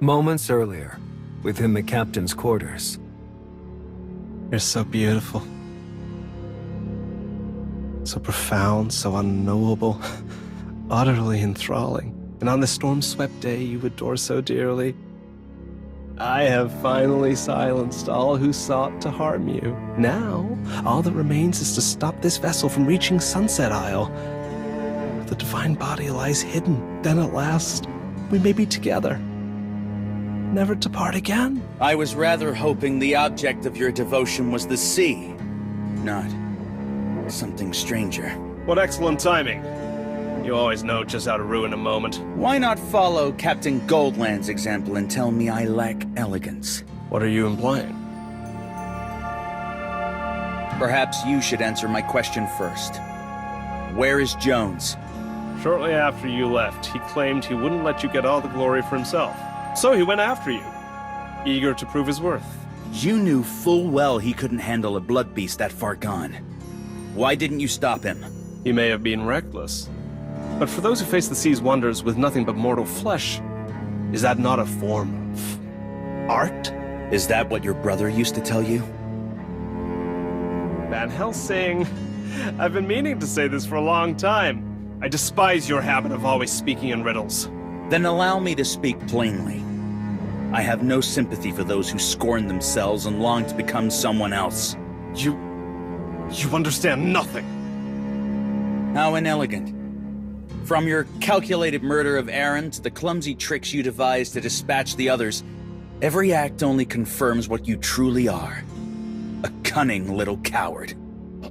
Moments earlier, within the captain's quarters. You're so beautiful. So profound, so unknowable, utterly enthralling. And on this storm-swept day you adore so dearly, I have finally silenced all who sought to harm you. Now, all that remains is to stop this vessel from reaching Sunset Isle. The divine body lies hidden. Then at last, we may be together, never to part again. I was rather hoping the object of your devotion was the sea, not something stranger. What excellent timing. You always know just how to ruin a moment. Why not follow Captain Goldland's example and tell me I lack elegance? What are you implying? Perhaps you should answer my question first. Where is Jones? Shortly after you left, he claimed he wouldn't let you get all the glory for himself. So he went after you, eager to prove his worth. You knew full well he couldn't handle a blood beast that far gone. Why didn't you stop him? He may have been reckless. But for those who face the sea's wonders with nothing but mortal flesh, is that not a form of art? Is that what your brother used to tell you? Van Helsing, I've been meaning to say this for a long time. I despise your habit of always speaking in riddles. Then allow me to speak plainly. I have no sympathy for those who scorn themselves and long to become someone else. You understand nothing. How inelegant. From your calculated murder of Aaron to the clumsy tricks you devised to dispatch the others, every act only confirms what you truly are. A cunning little coward.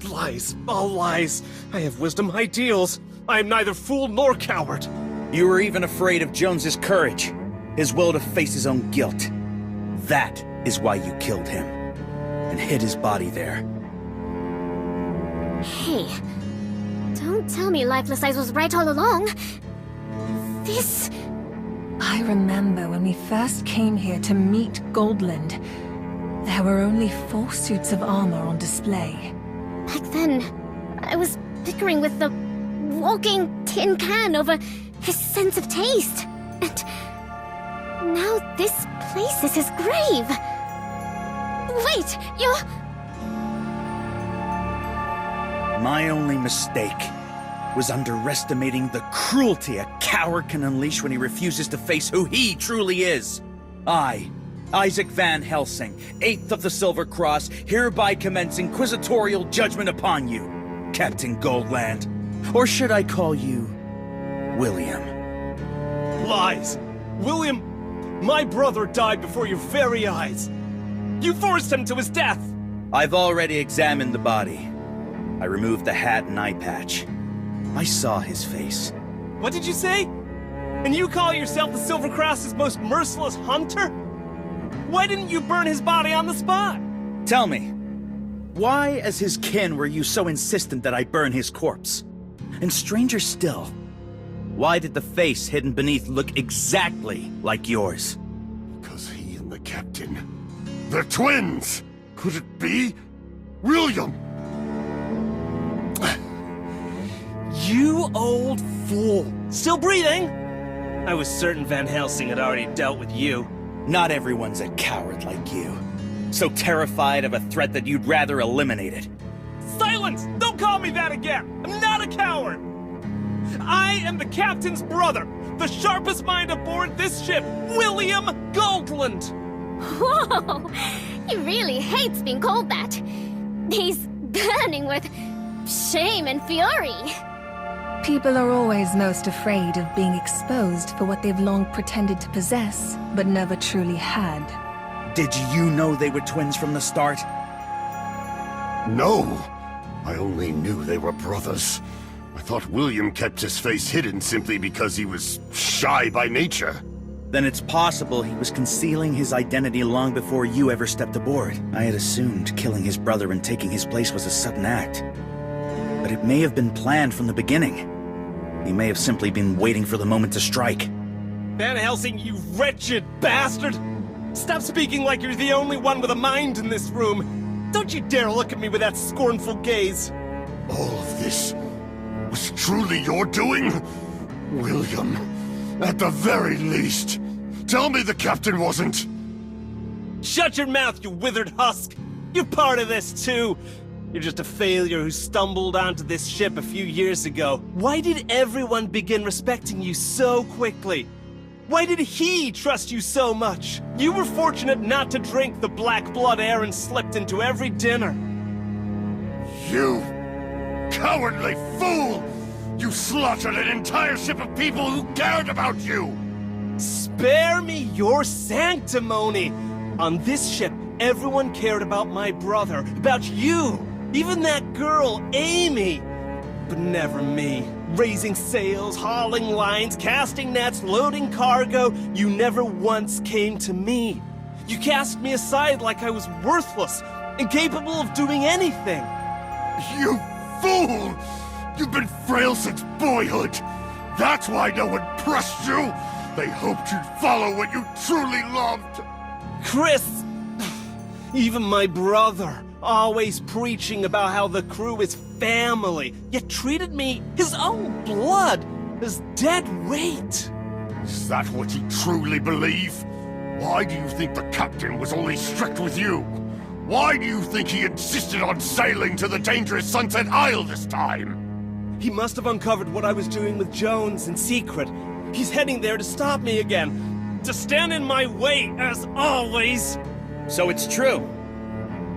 Lies, all lies. I have wisdom ideals. I am neither fool nor coward. You were even afraid of Jones's courage, his will to face his own guilt. That is why you killed him, and hid his body there. Hey, don't tell me Lifeless Eyes was right all along. This... I remember when we first came here to meet Goldland. There were only 4 suits of armor on display. Back then, I was bickering with the walking tin can over his sense of taste. And now this place is his grave. Wait, you're... My only mistake was underestimating the cruelty a coward can unleash when he refuses to face who he truly is. I, Isaac Van Helsing, 8th of the Silver Cross, hereby commence inquisitorial judgment upon you, Captain Goldland. Or should I call you William? Lies! William, my brother died before your very eyes. You forced him to his death! I've already examined the body. I removed the hat and eye patch. I saw his face. What did you say? And you call yourself the Silver Cross's most merciless hunter? Why didn't you burn his body on the spot? Tell me, why as his kin were you so insistent that I burn his corpse? And stranger still, why did the face hidden beneath look exactly like yours? Because he and the captain, they're twins! Could it be? William! You old fool! Still breathing? I was certain Van Helsing had already dealt with you. Not everyone's a coward like you. So terrified of a threat that you'd rather eliminate it. Silence! Don't call me that again! I'm not a coward! I am the captain's brother, the sharpest mind aboard this ship, William Goldland! Whoa! He really hates being called that. He's burning with shame and fury. People are always most afraid of being exposed for what they've long pretended to possess, but never truly had. Did you know they were twins from the start? No. I only knew they were brothers. I thought William kept his face hidden simply because he was shy by nature. Then it's possible he was concealing his identity long before you ever stepped aboard. I had assumed killing his brother and taking his place was a sudden act. But it may have been planned from the beginning. He may have simply been waiting for the moment to strike. Van Helsing, you wretched bastard! Stop speaking like you're the only one with a mind in this room! Don't you dare look at me with that scornful gaze! All of this was truly your doing? William, at the very least, tell me the captain wasn't. Shut your mouth, you withered husk! You're part of this, too! You're just a failure who stumbled onto this ship a few years ago. Why did everyone begin respecting you so quickly? Why did he trust you so much? You were fortunate not to drink the black blood Aaron slipped into every dinner. You cowardly fool! You slaughtered an entire ship of people who cared about you! Spare me your sanctimony! On this ship, everyone cared about my brother, about you! Even that girl, Amy! But never me. Raising sails, hauling lines, casting nets, loading cargo, you never once came to me. You cast me aside like I was worthless, incapable of doing anything. You fool! You've been frail since boyhood! That's why no one pressed you! They hoped you'd follow what you truly loved! Chris! Even my brother, always preaching about how the crew is family, yet treated me, his own blood, as dead weight. Is that what you truly believe? Why do you think the captain was only strict with you? Why do you think he insisted on sailing to the dangerous Sunset Isle this time? He must have uncovered what I was doing with Jones in secret. He's heading there to stop me again. To stand in my way, as always. So it's true.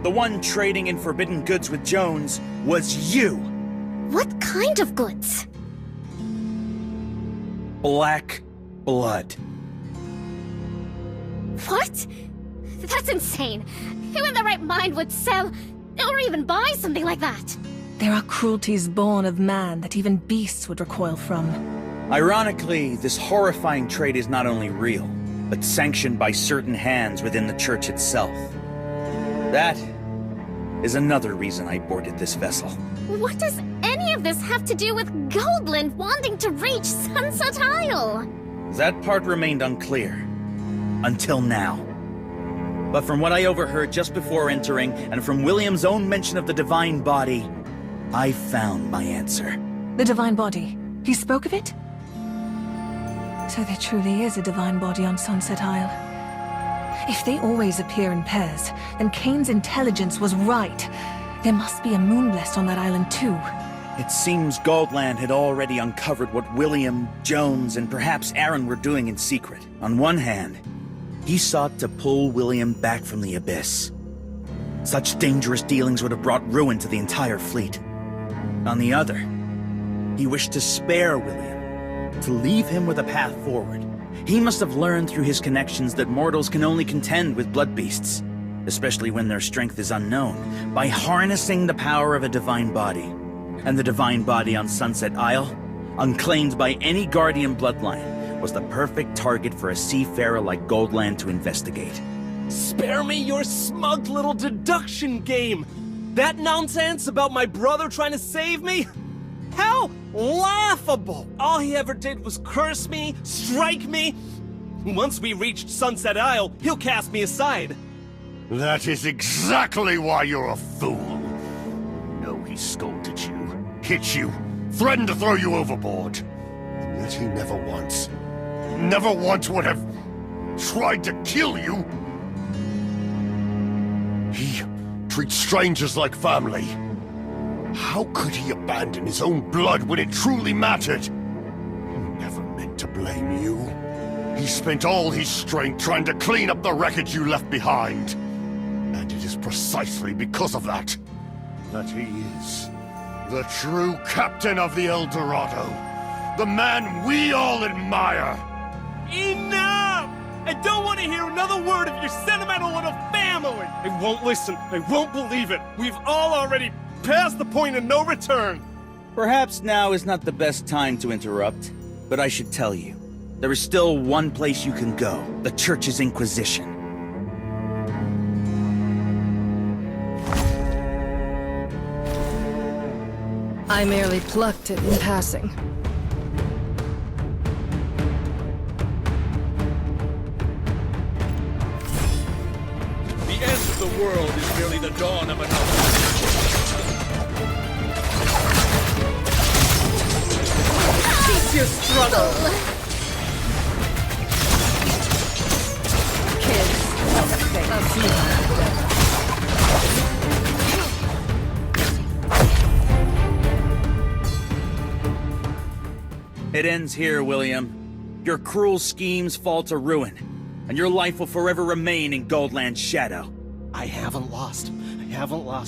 The one trading in forbidden goods with Jones was you. What kind of goods? Black blood. What? That's insane. Who in their right mind would sell or even buy something like that? There are cruelties born of man that even beasts would recoil from. Ironically, this horrifying trade is not only real, but sanctioned by certain hands within the church itself. That is another reason I boarded this vessel. What does any of this have to do with Goldland wanting to reach Sunset Isle? That part remained unclear. Until now. But from what I overheard just before entering, and from William's own mention of the divine body, I found my answer. The divine body. He spoke of it? So there truly is a divine body on Sunset Isle. If they always appear in pairs, then Kane's intelligence was right. There must be a moonblessed on that island too. It seems Goldland had already uncovered what William, Jones, and perhaps Aaron were doing in secret. On one hand, he sought to pull William back from the abyss. Such dangerous dealings would have brought ruin to the entire fleet. On the other, he wished to spare William, to leave him with a path forward. He must have learned through his connections that mortals can only contend with blood beasts, especially when their strength is unknown, by harnessing the power of a divine body. And the divine body on Sunset Isle, unclaimed by any guardian bloodline, was the perfect target for a seafarer like Goldland to investigate. Spare me your smug little deduction game! That nonsense about my brother trying to save me? How laughable! All he ever did was curse me, strike me. Once we reached Sunset Isle, he'll cast me aside. That is exactly why you're a fool. No, he scolded you, hit you, threatened to throw you overboard. And yet he never once would have tried to kill you. He treats strangers like family. How could he abandon his own blood when it truly mattered? He never meant to blame you. He spent all his strength trying to clean up the wreckage you left behind. And it is precisely because of that he is the true captain of the El Dorado. The man we all admire. Enough! I don't want to hear another word of your sentimental little family! I won't listen. I won't believe it. We've all already passed the point of no return. Perhaps now is not the best time to interrupt, but I should tell you, there is still one place you can go, the Church's Inquisition. I merely plucked it in passing. The end of the world is merely the dawn of another. Cease your struggle! Kids, I'll see you. It ends here, William. Your cruel schemes fall to ruin, and your life will forever remain in Goldland's shadow. I haven't lost.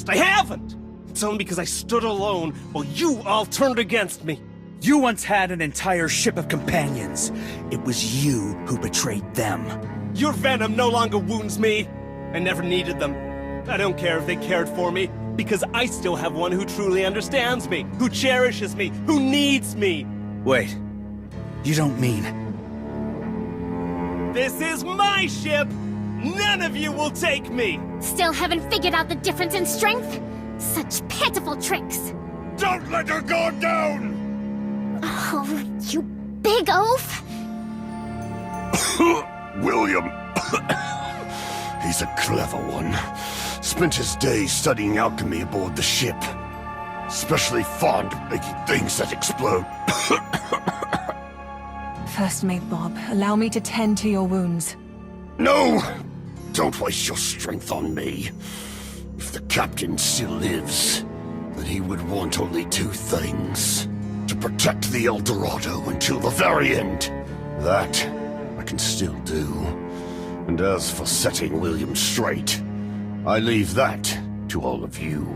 I haven't! It's only because I stood alone while you all turned against me. You once had an entire ship of companions. It was you who betrayed them. Your venom no longer wounds me. I never needed them. I don't care if they cared for me, because I still have one who truly understands me, who cherishes me, who needs me. Wait, you don't mean... This is my ship! None of you will take me! Still haven't figured out the difference in strength? Such pitiful tricks! Don't let her go down! Oh, you big oaf! William. He's a clever one. Spent his days studying alchemy aboard the ship. Especially fond of making things that explode. First Mate Bob, allow me to tend to your wounds. No! Don't waste your strength on me. If the captain still lives, then he would want only two things. To protect the El Dorado until the very end. That I can still do. And as for setting William straight, I leave that to all of you.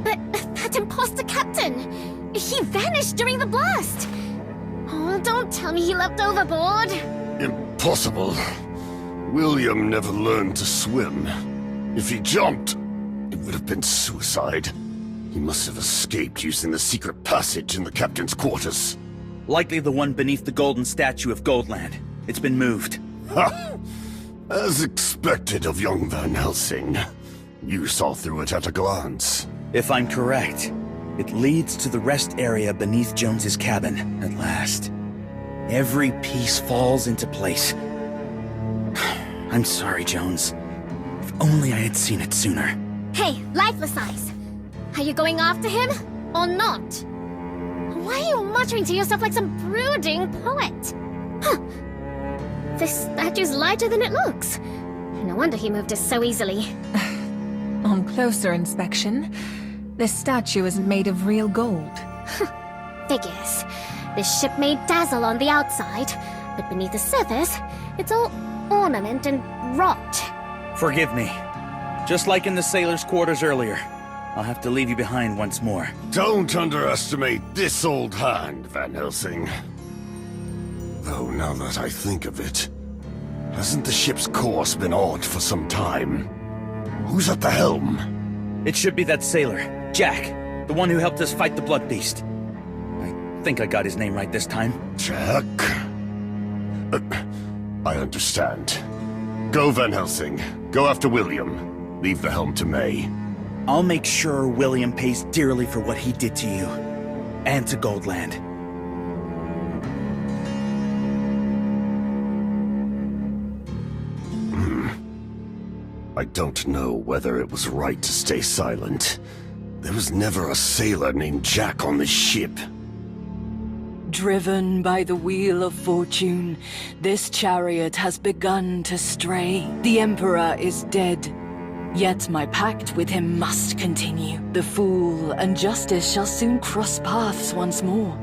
But that imposter captain! He vanished during the blast! Oh, don't tell me he leapt overboard! Impossible. William never learned to swim. If he jumped, it would have been suicide. He must have escaped using the secret passage in the captain's quarters. Likely the one beneath the golden statue of Goldland. It's been moved. Ha! As expected of young Van Helsing. You saw through it at a glance. If I'm correct, it leads to the rest area beneath Jones's cabin, at last. Every piece falls into place. I'm sorry, Jones. If only I had seen it sooner. Hey, lifeless eyes! Are you going after him, or not? Why are you muttering to yourself like some brooding poet? Huh. This statue's lighter than it looks. No wonder he moved it so easily. On closer inspection, this statue isn't made of real gold. Figures. This ship may dazzle on the outside, but beneath the surface, it's all ornament and rot. Forgive me. Just like in the sailors' quarters earlier. I'll have to leave you behind once more. Don't underestimate this old hand, Van Helsing. Though now that I think of it, hasn't the ship's course been odd for some time? Who's at the helm? It should be that sailor, Jack, the one who helped us fight the Blood Beast. I think I got his name right this time. Jack? I understand. Go, Van Helsing. Go after William. Leave the helm to May. I'll make sure William pays dearly for what he did to you. And to Goldland. I don't know whether it was right to stay silent. There was never a sailor named Jack on this ship. Driven by the wheel of fortune, this chariot has begun to stray. The Emperor is dead. Yet my pact with him must continue. The fool and justice shall soon cross paths once more,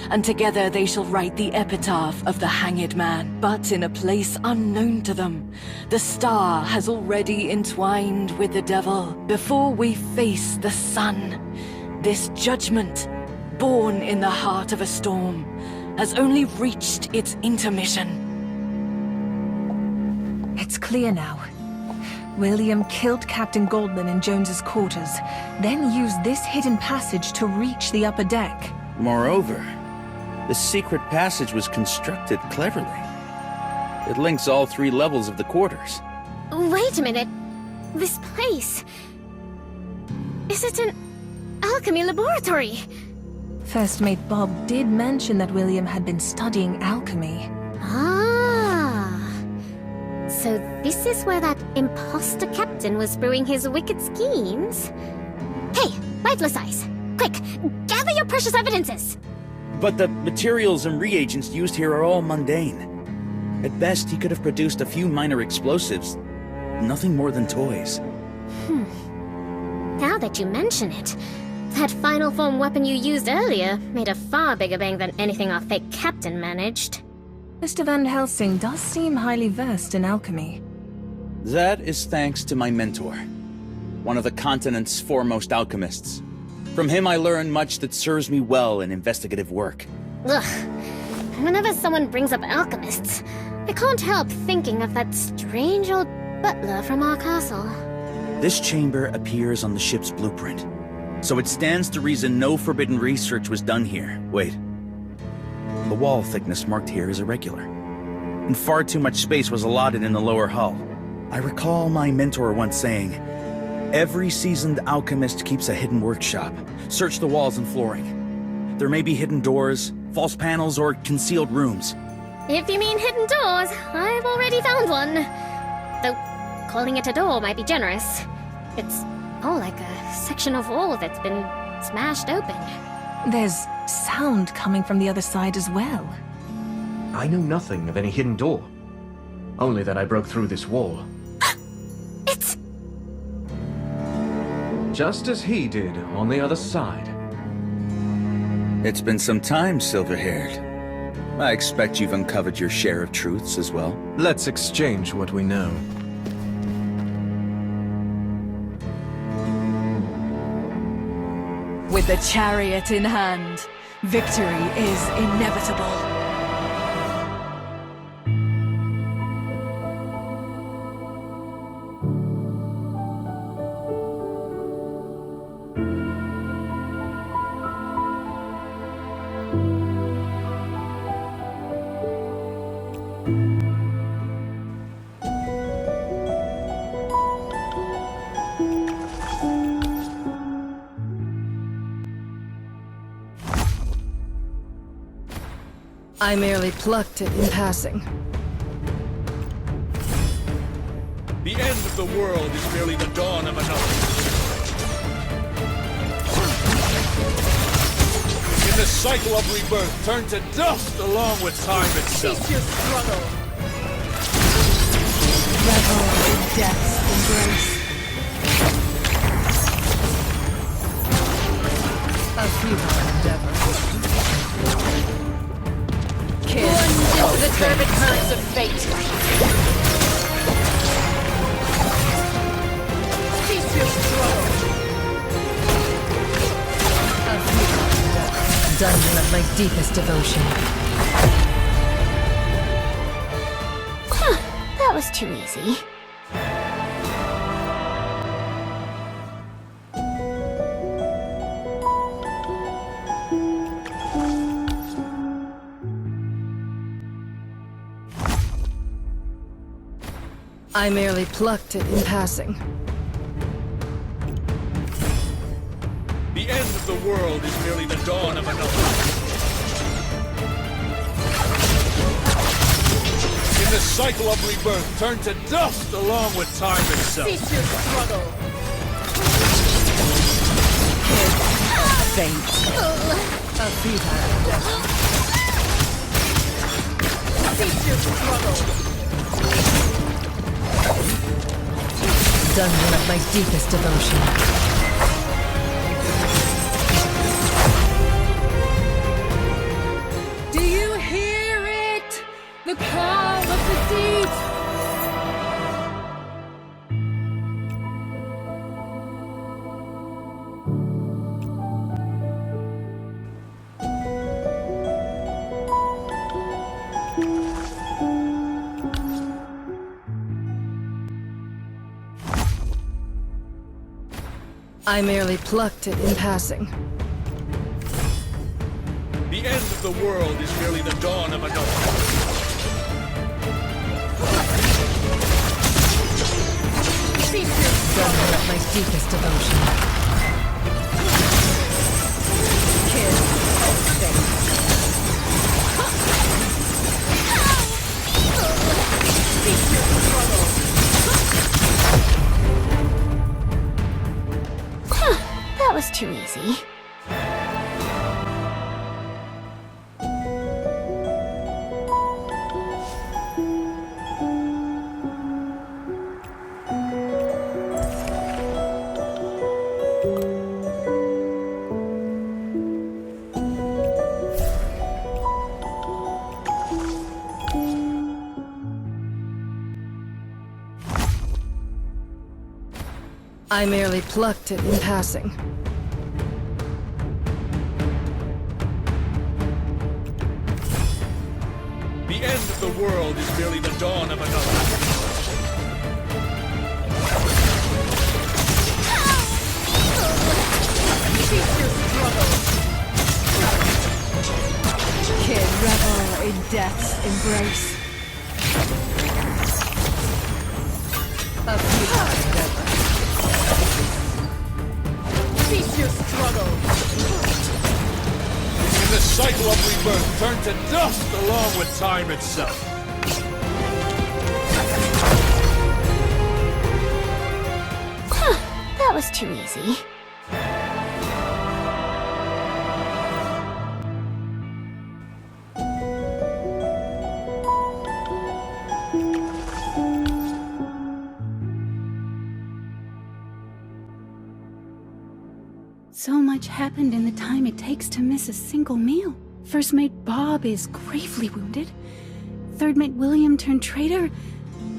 and together they shall write the epitaph of the hanged man. But in a place unknown to them, the star has already entwined with the devil. Before we face the sun, this judgment, born in the heart of a storm, has only reached its intermission. It's clear now. William killed Captain Goldman in Jones's quarters, then used this hidden passage to reach the upper deck. Moreover, the secret passage was constructed cleverly. It links all 3 levels of the quarters. Wait a minute. This place... Is it an alchemy laboratory? First Mate Bob did mention that William had been studying alchemy. Ah. So this is where that imposter captain was brewing his wicked schemes? Hey, lifeless eyes! Quick, gather your precious evidences! But the materials and reagents used here are all mundane. At best, he could have produced a few minor explosives. Nothing more than toys. Now that you mention it, that final form weapon you used earlier made a far bigger bang than anything our fake captain managed. Mr. Van Helsing does seem highly versed in alchemy. That is thanks to my mentor, one of the continent's foremost alchemists. From him I learned much that serves me well in investigative work. Ugh. Whenever someone brings up alchemists, I can't help thinking of that strange old butler from our castle. This chamber appears on the ship's blueprint, so it stands to reason no forbidden research was done here. Wait. The wall thickness marked here is irregular, and far too much space was allotted in the lower hull. I recall my mentor once saying, "Every seasoned alchemist keeps a hidden workshop. Search the walls and flooring. There may be hidden doors, false panels, or concealed rooms." If you mean hidden doors, I've already found one. Though, calling it a door might be generous. It's more like a section of wall that's been smashed open. There's sound coming from the other side as well. I know nothing of any hidden door. Only that I broke through this wall. It's... Just as he did on the other side. It's been some time, silver-haired. I expect you've uncovered your share of truths as well. Let's exchange what we know. With the chariot in hand, victory is inevitable. I merely plucked it in passing. The end of the world is merely the dawn of another. In the cycle of rebirth, turn to dust along with time itself. Cease your struggle. Revel in death's embrace. A futile endeavor. Plunge into the turbid currents of fate. Cease your struggle. A futile endeavor. Dungeon of my deepest devotion. That was too easy. I merely plucked it in passing. The end of the world is merely the dawn of another. In the cycle of rebirth, turn to dust along with time itself. Cease your struggle. Fate. A futile endeavor. Cease your struggle. Dungeon of my deepest devotion. Do you hear it? The call of the deep. I merely plucked it in passing. The end of the world is merely the dawn of another. Dungeon of my deepest devotion. Kiss and fate. Cease your struggle. That was too easy. I merely plucked it in passing. The end of the world is merely the dawn of another. Cease your struggle. Kid, revel in death's embrace. A futile endeavor. Cease your struggle. In the cycle of rebirth, turn to dust along with time itself. That was too easy. So much happened in the time it takes to miss a single meal. First mate Bob is gravely wounded. Third mate William turned traitor.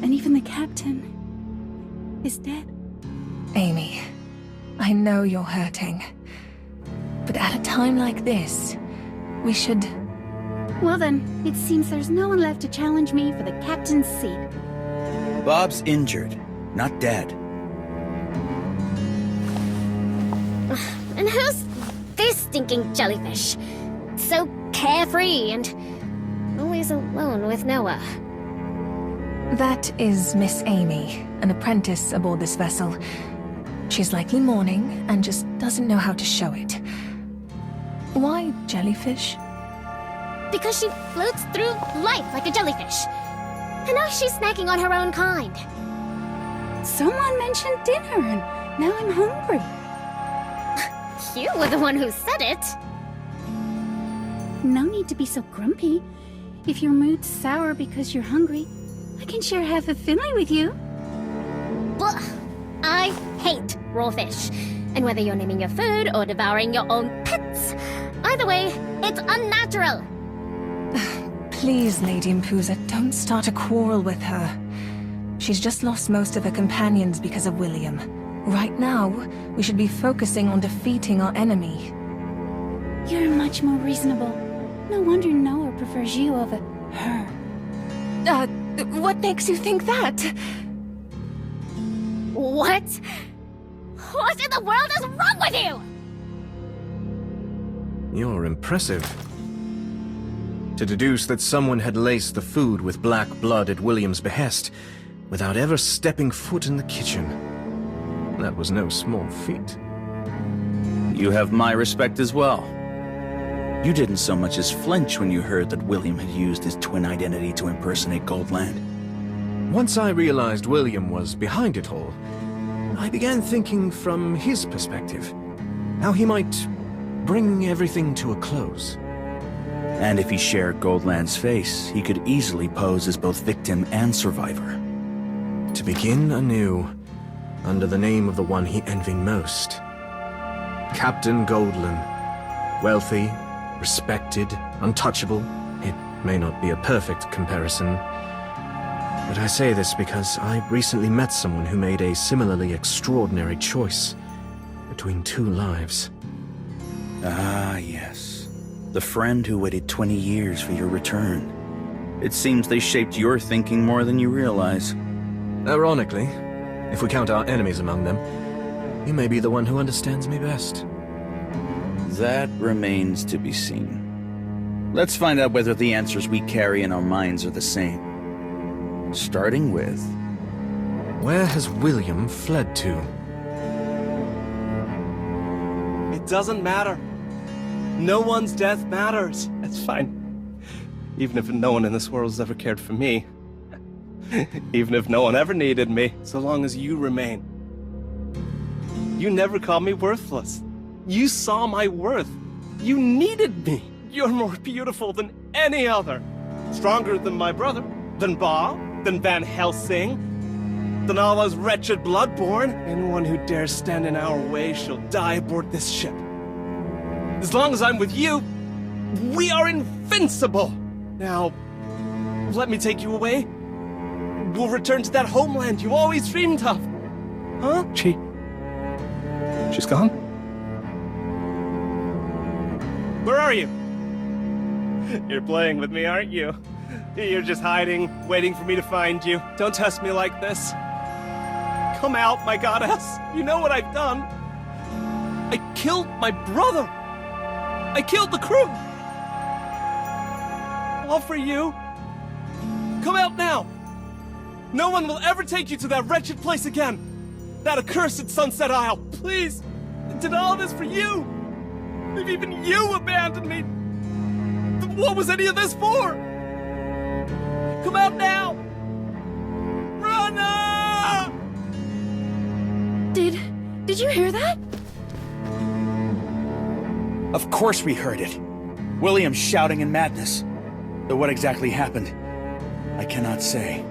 And even the captain is dead. Amy, I know you're hurting. But at a time like this, we should... Well then, it seems there's no one left to challenge me for the captain's seat. Bob's injured, not dead. And who's this stinking jellyfish? So carefree and always alone with Noah. That is Miss Amy, an apprentice aboard this vessel. She's likely mourning and just doesn't know how to show it. Why jellyfish? Because she floats through life like a jellyfish. And now she's snacking on her own kind. Someone mentioned dinner, and now I'm hungry. You were the one who said it. No need to be so grumpy. If your mood's sour because you're hungry, I can share half a Finley with you. Blah. I hate raw fish. And whether you're naming your food or devouring your own pets, either way, it's unnatural. Please, Lady Mpuza, don't start a quarrel with her. She's just lost most of her companions because of William. Right now, we should be focusing on defeating our enemy. You're much more reasonable. No wonder Noah prefers you over her. What makes you think that? What? What in the world is wrong with you? You're impressive. To deduce that someone had laced the food with black blood at William's behest, without ever stepping foot in the kitchen. That was no small feat. You have my respect as well. You didn't so much as flinch when you heard that William had used his twin identity to impersonate Goldland. Once I realized William was behind it all, I began thinking from his perspective, how he might bring everything to a close. And if he shared Goldland's face, he could easily pose as both victim and survivor. To begin anew, under the name of the one he envied most. Captain Goldland. Wealthy, respected, untouchable. It may not be a perfect comparison, but I say this because I recently met someone who made a similarly extraordinary choice between two lives. Ah, yes. The friend who waited 20 years for your return. It seems they shaped your thinking more than you realize. Ironically, if we count our enemies among them, you may be the one who understands me best. That remains to be seen. Let's find out whether the answers we carry in our minds are the same. Starting with... Where has William fled to? It doesn't matter. No one's death matters. That's fine. Even if no one in this world has ever cared for me. Even if no one ever needed me, so long as you remain. You never called me worthless. You saw my worth. You needed me. You're more beautiful than any other. Stronger than my brother, than Bob, than Van Helsing, than all those wretched bloodborne. Anyone who dares stand in our way shall die aboard this ship. As long as I'm with you, we are invincible. Now, let me take you away. We'll return to that homeland you always dreamed of. Huh? She's gone? Where are you? You're playing with me, aren't you? You're just hiding, waiting for me to find you. Don't test me like this. Come out, my goddess. You know what I've done. I killed my brother. I killed the crew. All for you. Come out now. No one will ever take you to that wretched place again. That accursed Sunset Isle. Please. I did all this for you. If even you abandoned me, then what was any of this for? Come out now. Run! Did you hear that? Of course we heard it. William shouting in madness. Though what exactly happened, I cannot say.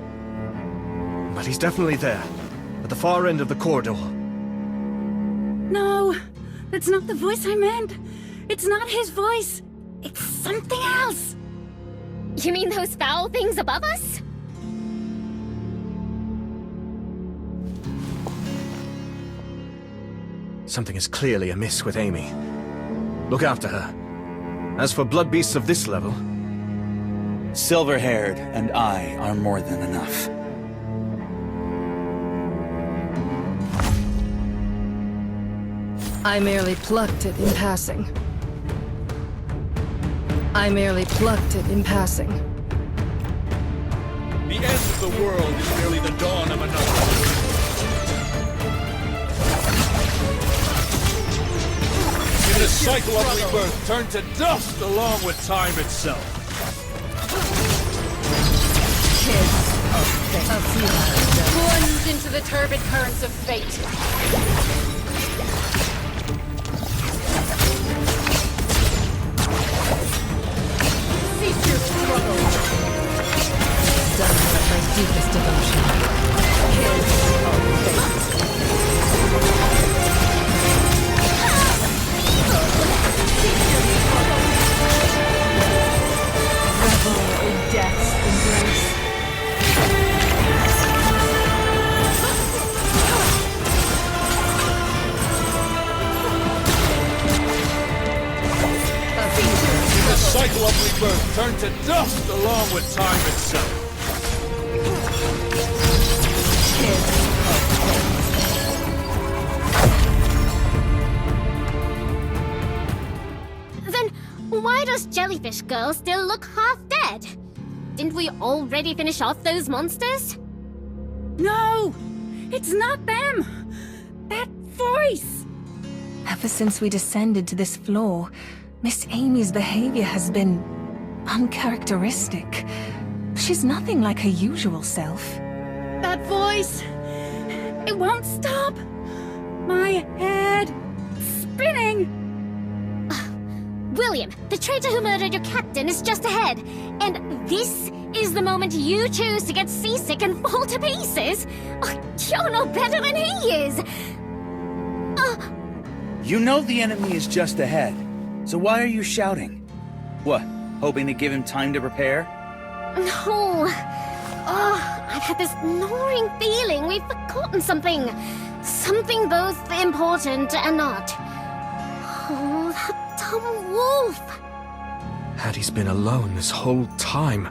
But he's definitely there, at the far end of the corridor. No, That's not the voice I meant. It's not his voice. It's something else. You mean those foul things above us? Something is clearly amiss with Amy. Look after her. As for blood beasts of this level... Silver-haired and I are more than enough. I merely plucked it in passing. I merely plucked it in passing. The end of the world is merely the dawn of another. In the cycle of rebirth, turn to dust along with time itself. Kids of fate. Plunge into the turbid currents of fate. Cease your struggle. Done with my deepest devotion. Kids of fate. Revel in death's embrace. The cycle of rebirth, turn to dust along with time itself. Then why does Jellyfish Girl still look half dead? Didn't we already finish off those monsters? No! It's not them! That voice! Ever since we descended to this floor, Miss Amy's behavior has been uncharacteristic. She's nothing like her usual self. That voice! It won't stop! My head... spinning! William, the traitor who murdered your captain is just ahead. And this is the moment you choose to get seasick and fall to pieces. Oh, you're no better than he is. You know the enemy is just ahead. So why are you shouting? What, hoping to give him time to prepare? No. Oh, I've had this gnawing feeling we've forgotten something. Something both important and not. Oh, that dumb wolf. Hattie's been alone this whole time.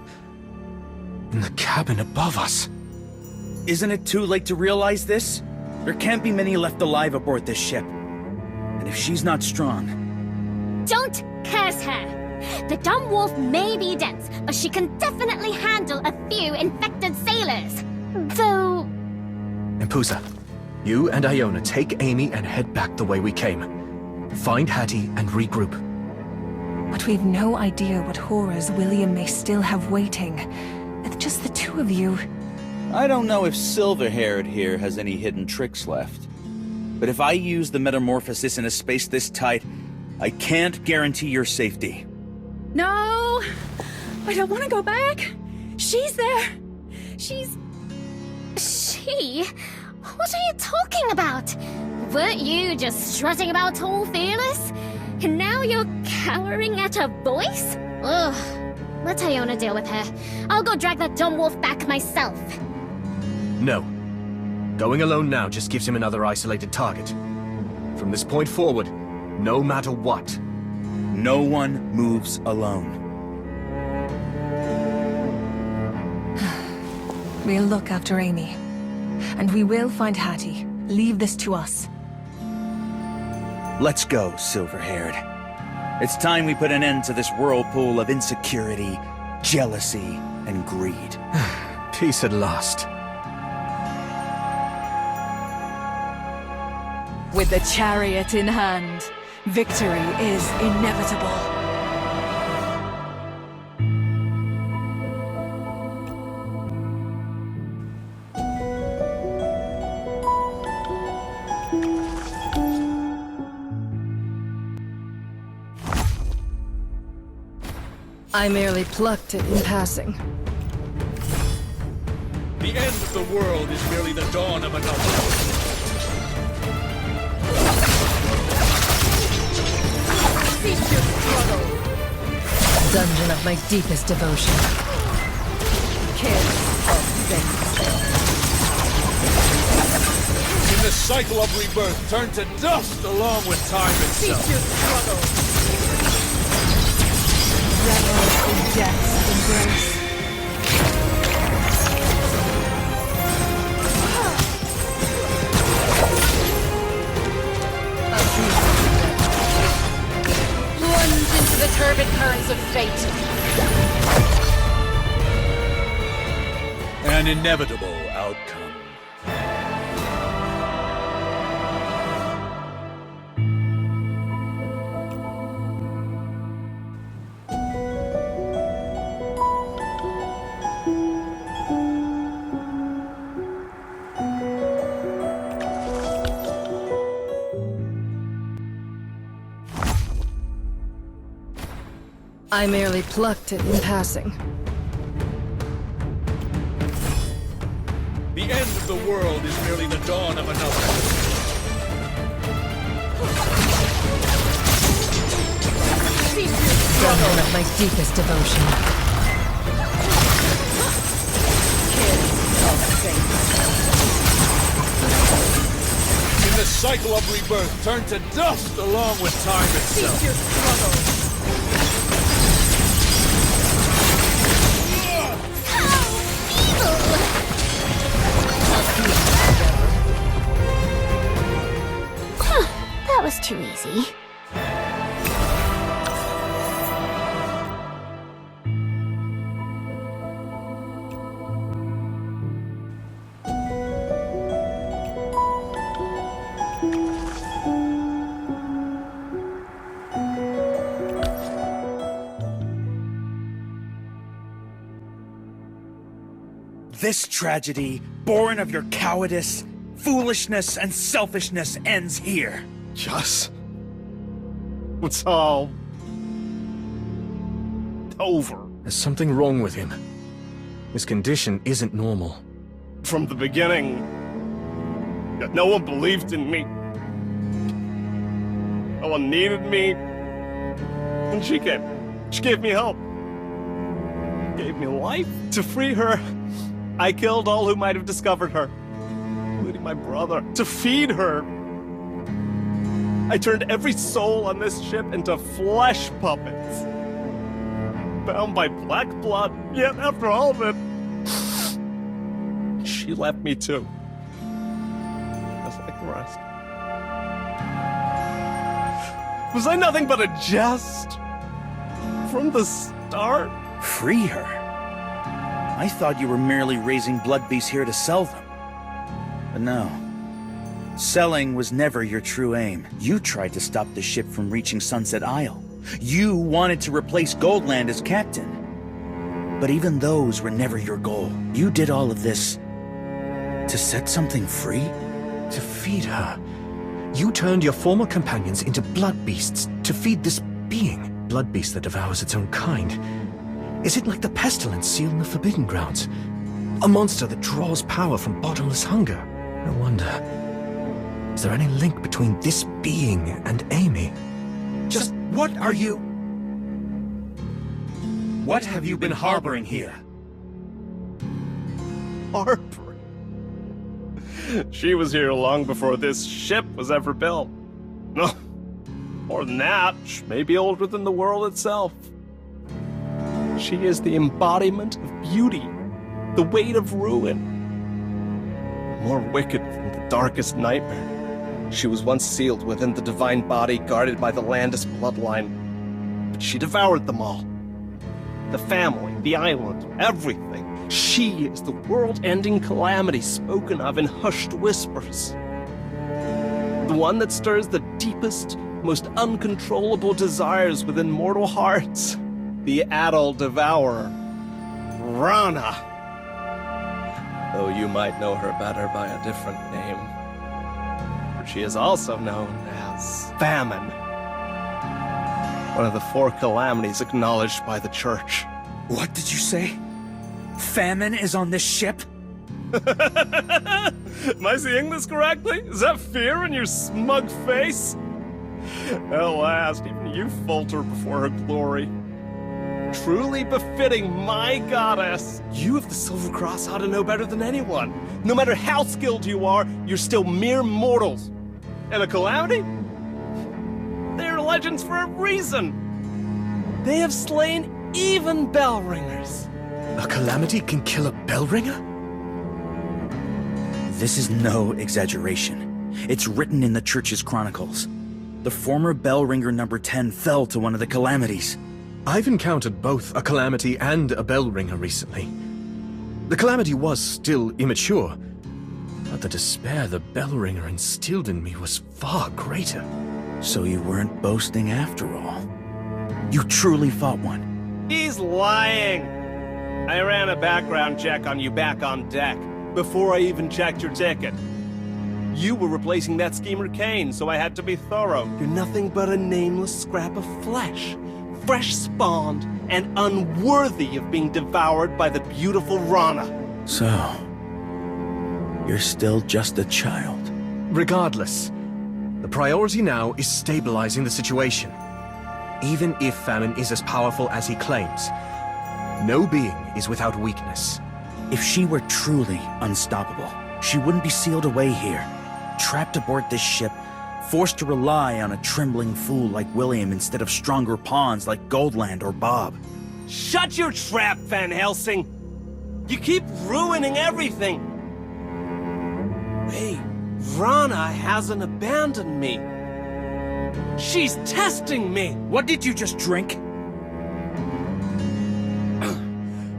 In the cabin above us. Isn't it too late to realize this? There can't be many left alive aboard this ship. And if she's not strong... Don't curse her! The dumb wolf may be dense, but she can definitely handle a few infected sailors. Though... Impusa, you and Iona take Amy and head back the way we came. Find Hattie and regroup. But we've no idea what horrors William may still have waiting. With just the two of you... I don't know if Silver-haired here has any hidden tricks left. But if I use the metamorphosis in a space this tight, I can't guarantee your safety. No! I don't want to go back! She's there! She's... She? What are you talking about? Weren't you just strutting about all fearless? And now you're cowering at her voice? Ugh. Let Iona deal with her. I'll go drag that dumb wolf back myself. No. Going alone now just gives him another isolated target. From this point forward, no matter what. No one moves alone. We'll look after Amy. And we will find Hattie. Leave this to us. Let's go, Silver-haired. It's time we put an end to this whirlpool of insecurity, jealousy, and greed. Peace at last. With the chariot in hand, victory is inevitable. I merely plucked it in passing. The end of the world is merely the dawn of another. dungeon of my deepest devotion. Kiss of fate. In the cycle of rebirth, turn to dust along with time itself. Cease your struggle. Revel in death's embrace. Plunge into the turbid currents of fate. An inevitable outcome. I merely plucked it in passing. The end of the world is merely the dawn of another. Dungeon of my deepest devotion. Kiss of fate. In the cycle of rebirth, turn to dust along with time itself. Cease your struggle. That was too easy. This tragedy, born of your cowardice, foolishness, and selfishness, ends here. Just... it's all... over. There's something wrong with him. His condition isn't normal. From the beginning, yet no one believed in me. No one needed me. And she came. She gave me help. Gave me life. To free her, I killed all who might have discovered her, including my brother. To feed her, I turned every soul on this ship into flesh puppets. Bound by black blood, yet after all of it, she left me too. Just like the rest. Was I nothing but a jest? From the start? Free her? I thought you were merely raising blood beasts here to sell them. But no. Selling was never your true aim. You tried to stop the ship from reaching Sunset Isle. You wanted to replace Goldland as captain. But even those were never your goal. You did all of this to set something free? To feed her. You turned your former companions into blood beasts to feed this being. Blood beast that devours its own kind. Is it like the pestilence sealed in the Forbidden Grounds? A monster that draws power from bottomless hunger? I wonder, is there any link between this being and Amy? Just what are you? What have you been harboring here? Harboring? She was here long before this ship was ever built. No, more than that, she may be older than the world itself. She is the embodiment of beauty, the weight of ruin. More wicked than the darkest nightmare. She was once sealed within the divine body guarded by the Landis bloodline. But she devoured them all. The family, the island, everything. She is the world-ending calamity spoken of in hushed whispers. The one that stirs the deepest, most uncontrollable desires within mortal hearts. The Adol Devourer. Rana. Though you might know her better by a different name. For she is also known as Famine. One of the 4 calamities acknowledged by the Church. What did you say? Famine is on this ship? Am I seeing this correctly? Is that fear in your smug face? At last, even you falter before her glory. Truly befitting my goddess. You of the Silver Cross ought to know better than anyone. No matter how skilled you are, you're still mere mortals. And a calamity? They're legends for a reason. They have slain even bell ringers. A calamity can kill a bell ringer? This is no exaggeration. It's written in the Church's chronicles. The former bell ringer number 10 fell to one of the calamities. I've encountered both a calamity and a bell ringer recently. The calamity was still immature, but the despair the bell ringer instilled in me was far greater. So you weren't boasting after all. You truly fought one. He's lying. I ran a background check on you back on deck, before I even checked your ticket. You were replacing that schemer Kane, so I had to be thorough. You're nothing but a nameless scrap of flesh. Fresh-spawned and unworthy of being devoured by the beautiful Rana. So, you're still just a child. Regardless, the priority now is stabilizing the situation. Even if famine is as powerful as he claims, no being is without weakness. If she were truly unstoppable, she wouldn't be sealed away here, trapped aboard this ship, forced to rely on a trembling fool like William instead of stronger pawns like Goldland or Bob. Shut your trap, Van Helsing! You keep ruining everything! Hey, Rana hasn't abandoned me. She's testing me! What did you just drink?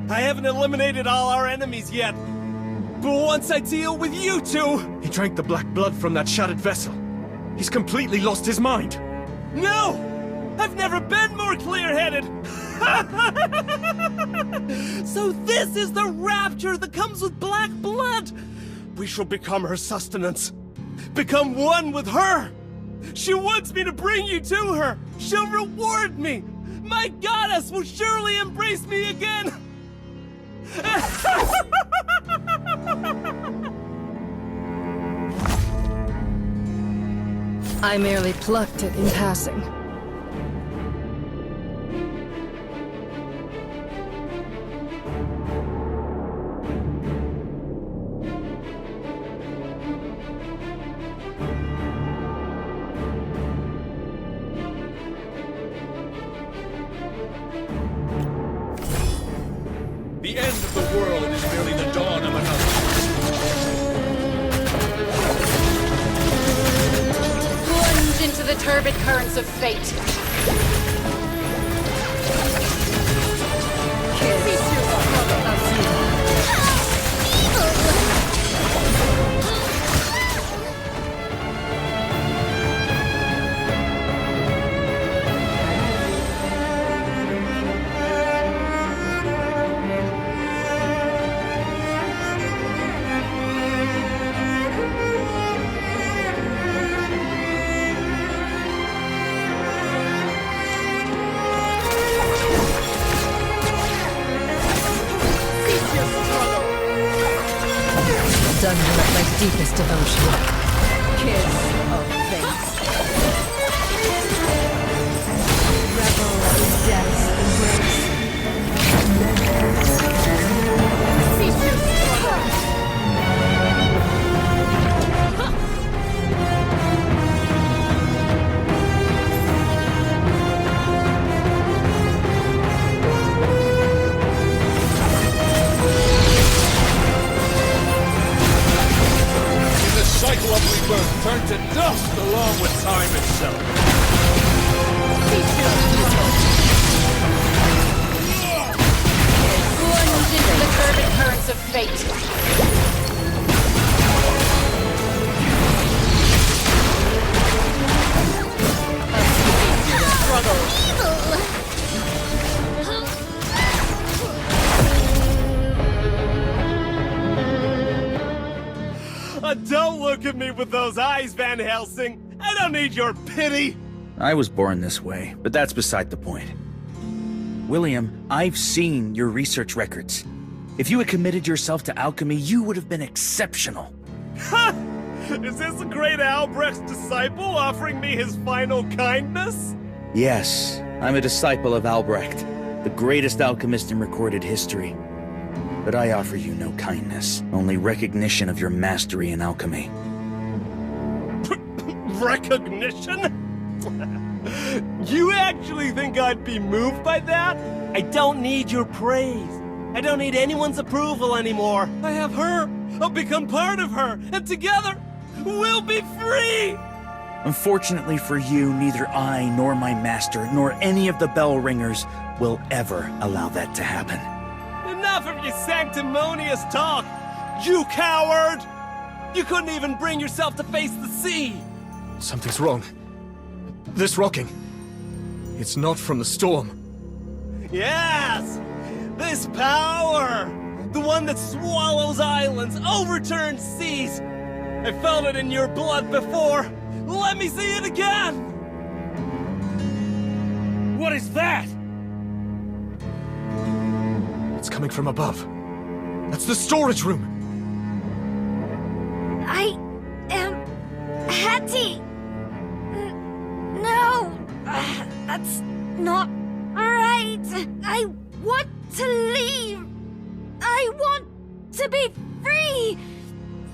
I haven't eliminated all our enemies yet. But once I deal with you two... He drank the black blood from that shattered vessel. He's completely lost his mind. No! I've never been more clear-headed! So this is the rapture that comes with black blood! We shall become her sustenance. Become one with her! She wants me to bring you to her! She'll reward me! My goddess will surely embrace me again! I merely plucked it in passing. The end of the world is merely the dawn of another. Plunge into the turbid currents of fate. Done with my deepest devotion. Kiss of fate. Revel in death's embrace. Cycle of rebirth turned to dust along with time itself. Plunge into the turbid currents of fate. Don't look at me with those eyes, Van Helsing! I don't need your pity! I was born this way, but that's beside the point. William, I've seen your research records. If you had committed yourself to alchemy, you would have been exceptional. Ha! Is this the great Albrecht's disciple offering me his final kindness? Yes, I'm a disciple of Albrecht. the greatest alchemist in recorded history. But I offer you no kindness, only recognition of your mastery in alchemy. Recognition? You actually think I'd be moved by that? I don't need your praise. I don't need anyone's approval anymore. I have her. I'll become part of her. And together, we'll be free! Unfortunately for you, neither I nor my master, nor any of the bell ringers will ever allow that to happen. Enough of your sanctimonious talk, you coward! You couldn't even bring yourself to face the sea! Something's wrong. This rocking. It's not from the storm. Yes! This power! The one that swallows islands, overturns seas! I felt it in your blood before! Let me see it again! What is that? It's coming from above. That's the storage room! I am Hattie! No! That's not right! I want to leave! I want to be free!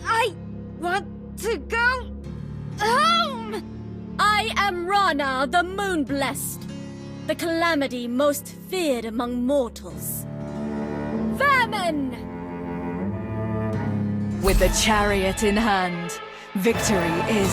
I want to go home! I am Rana, the Moon-Blessed, the calamity most feared among mortals. Famine! With the chariot in hand, victory is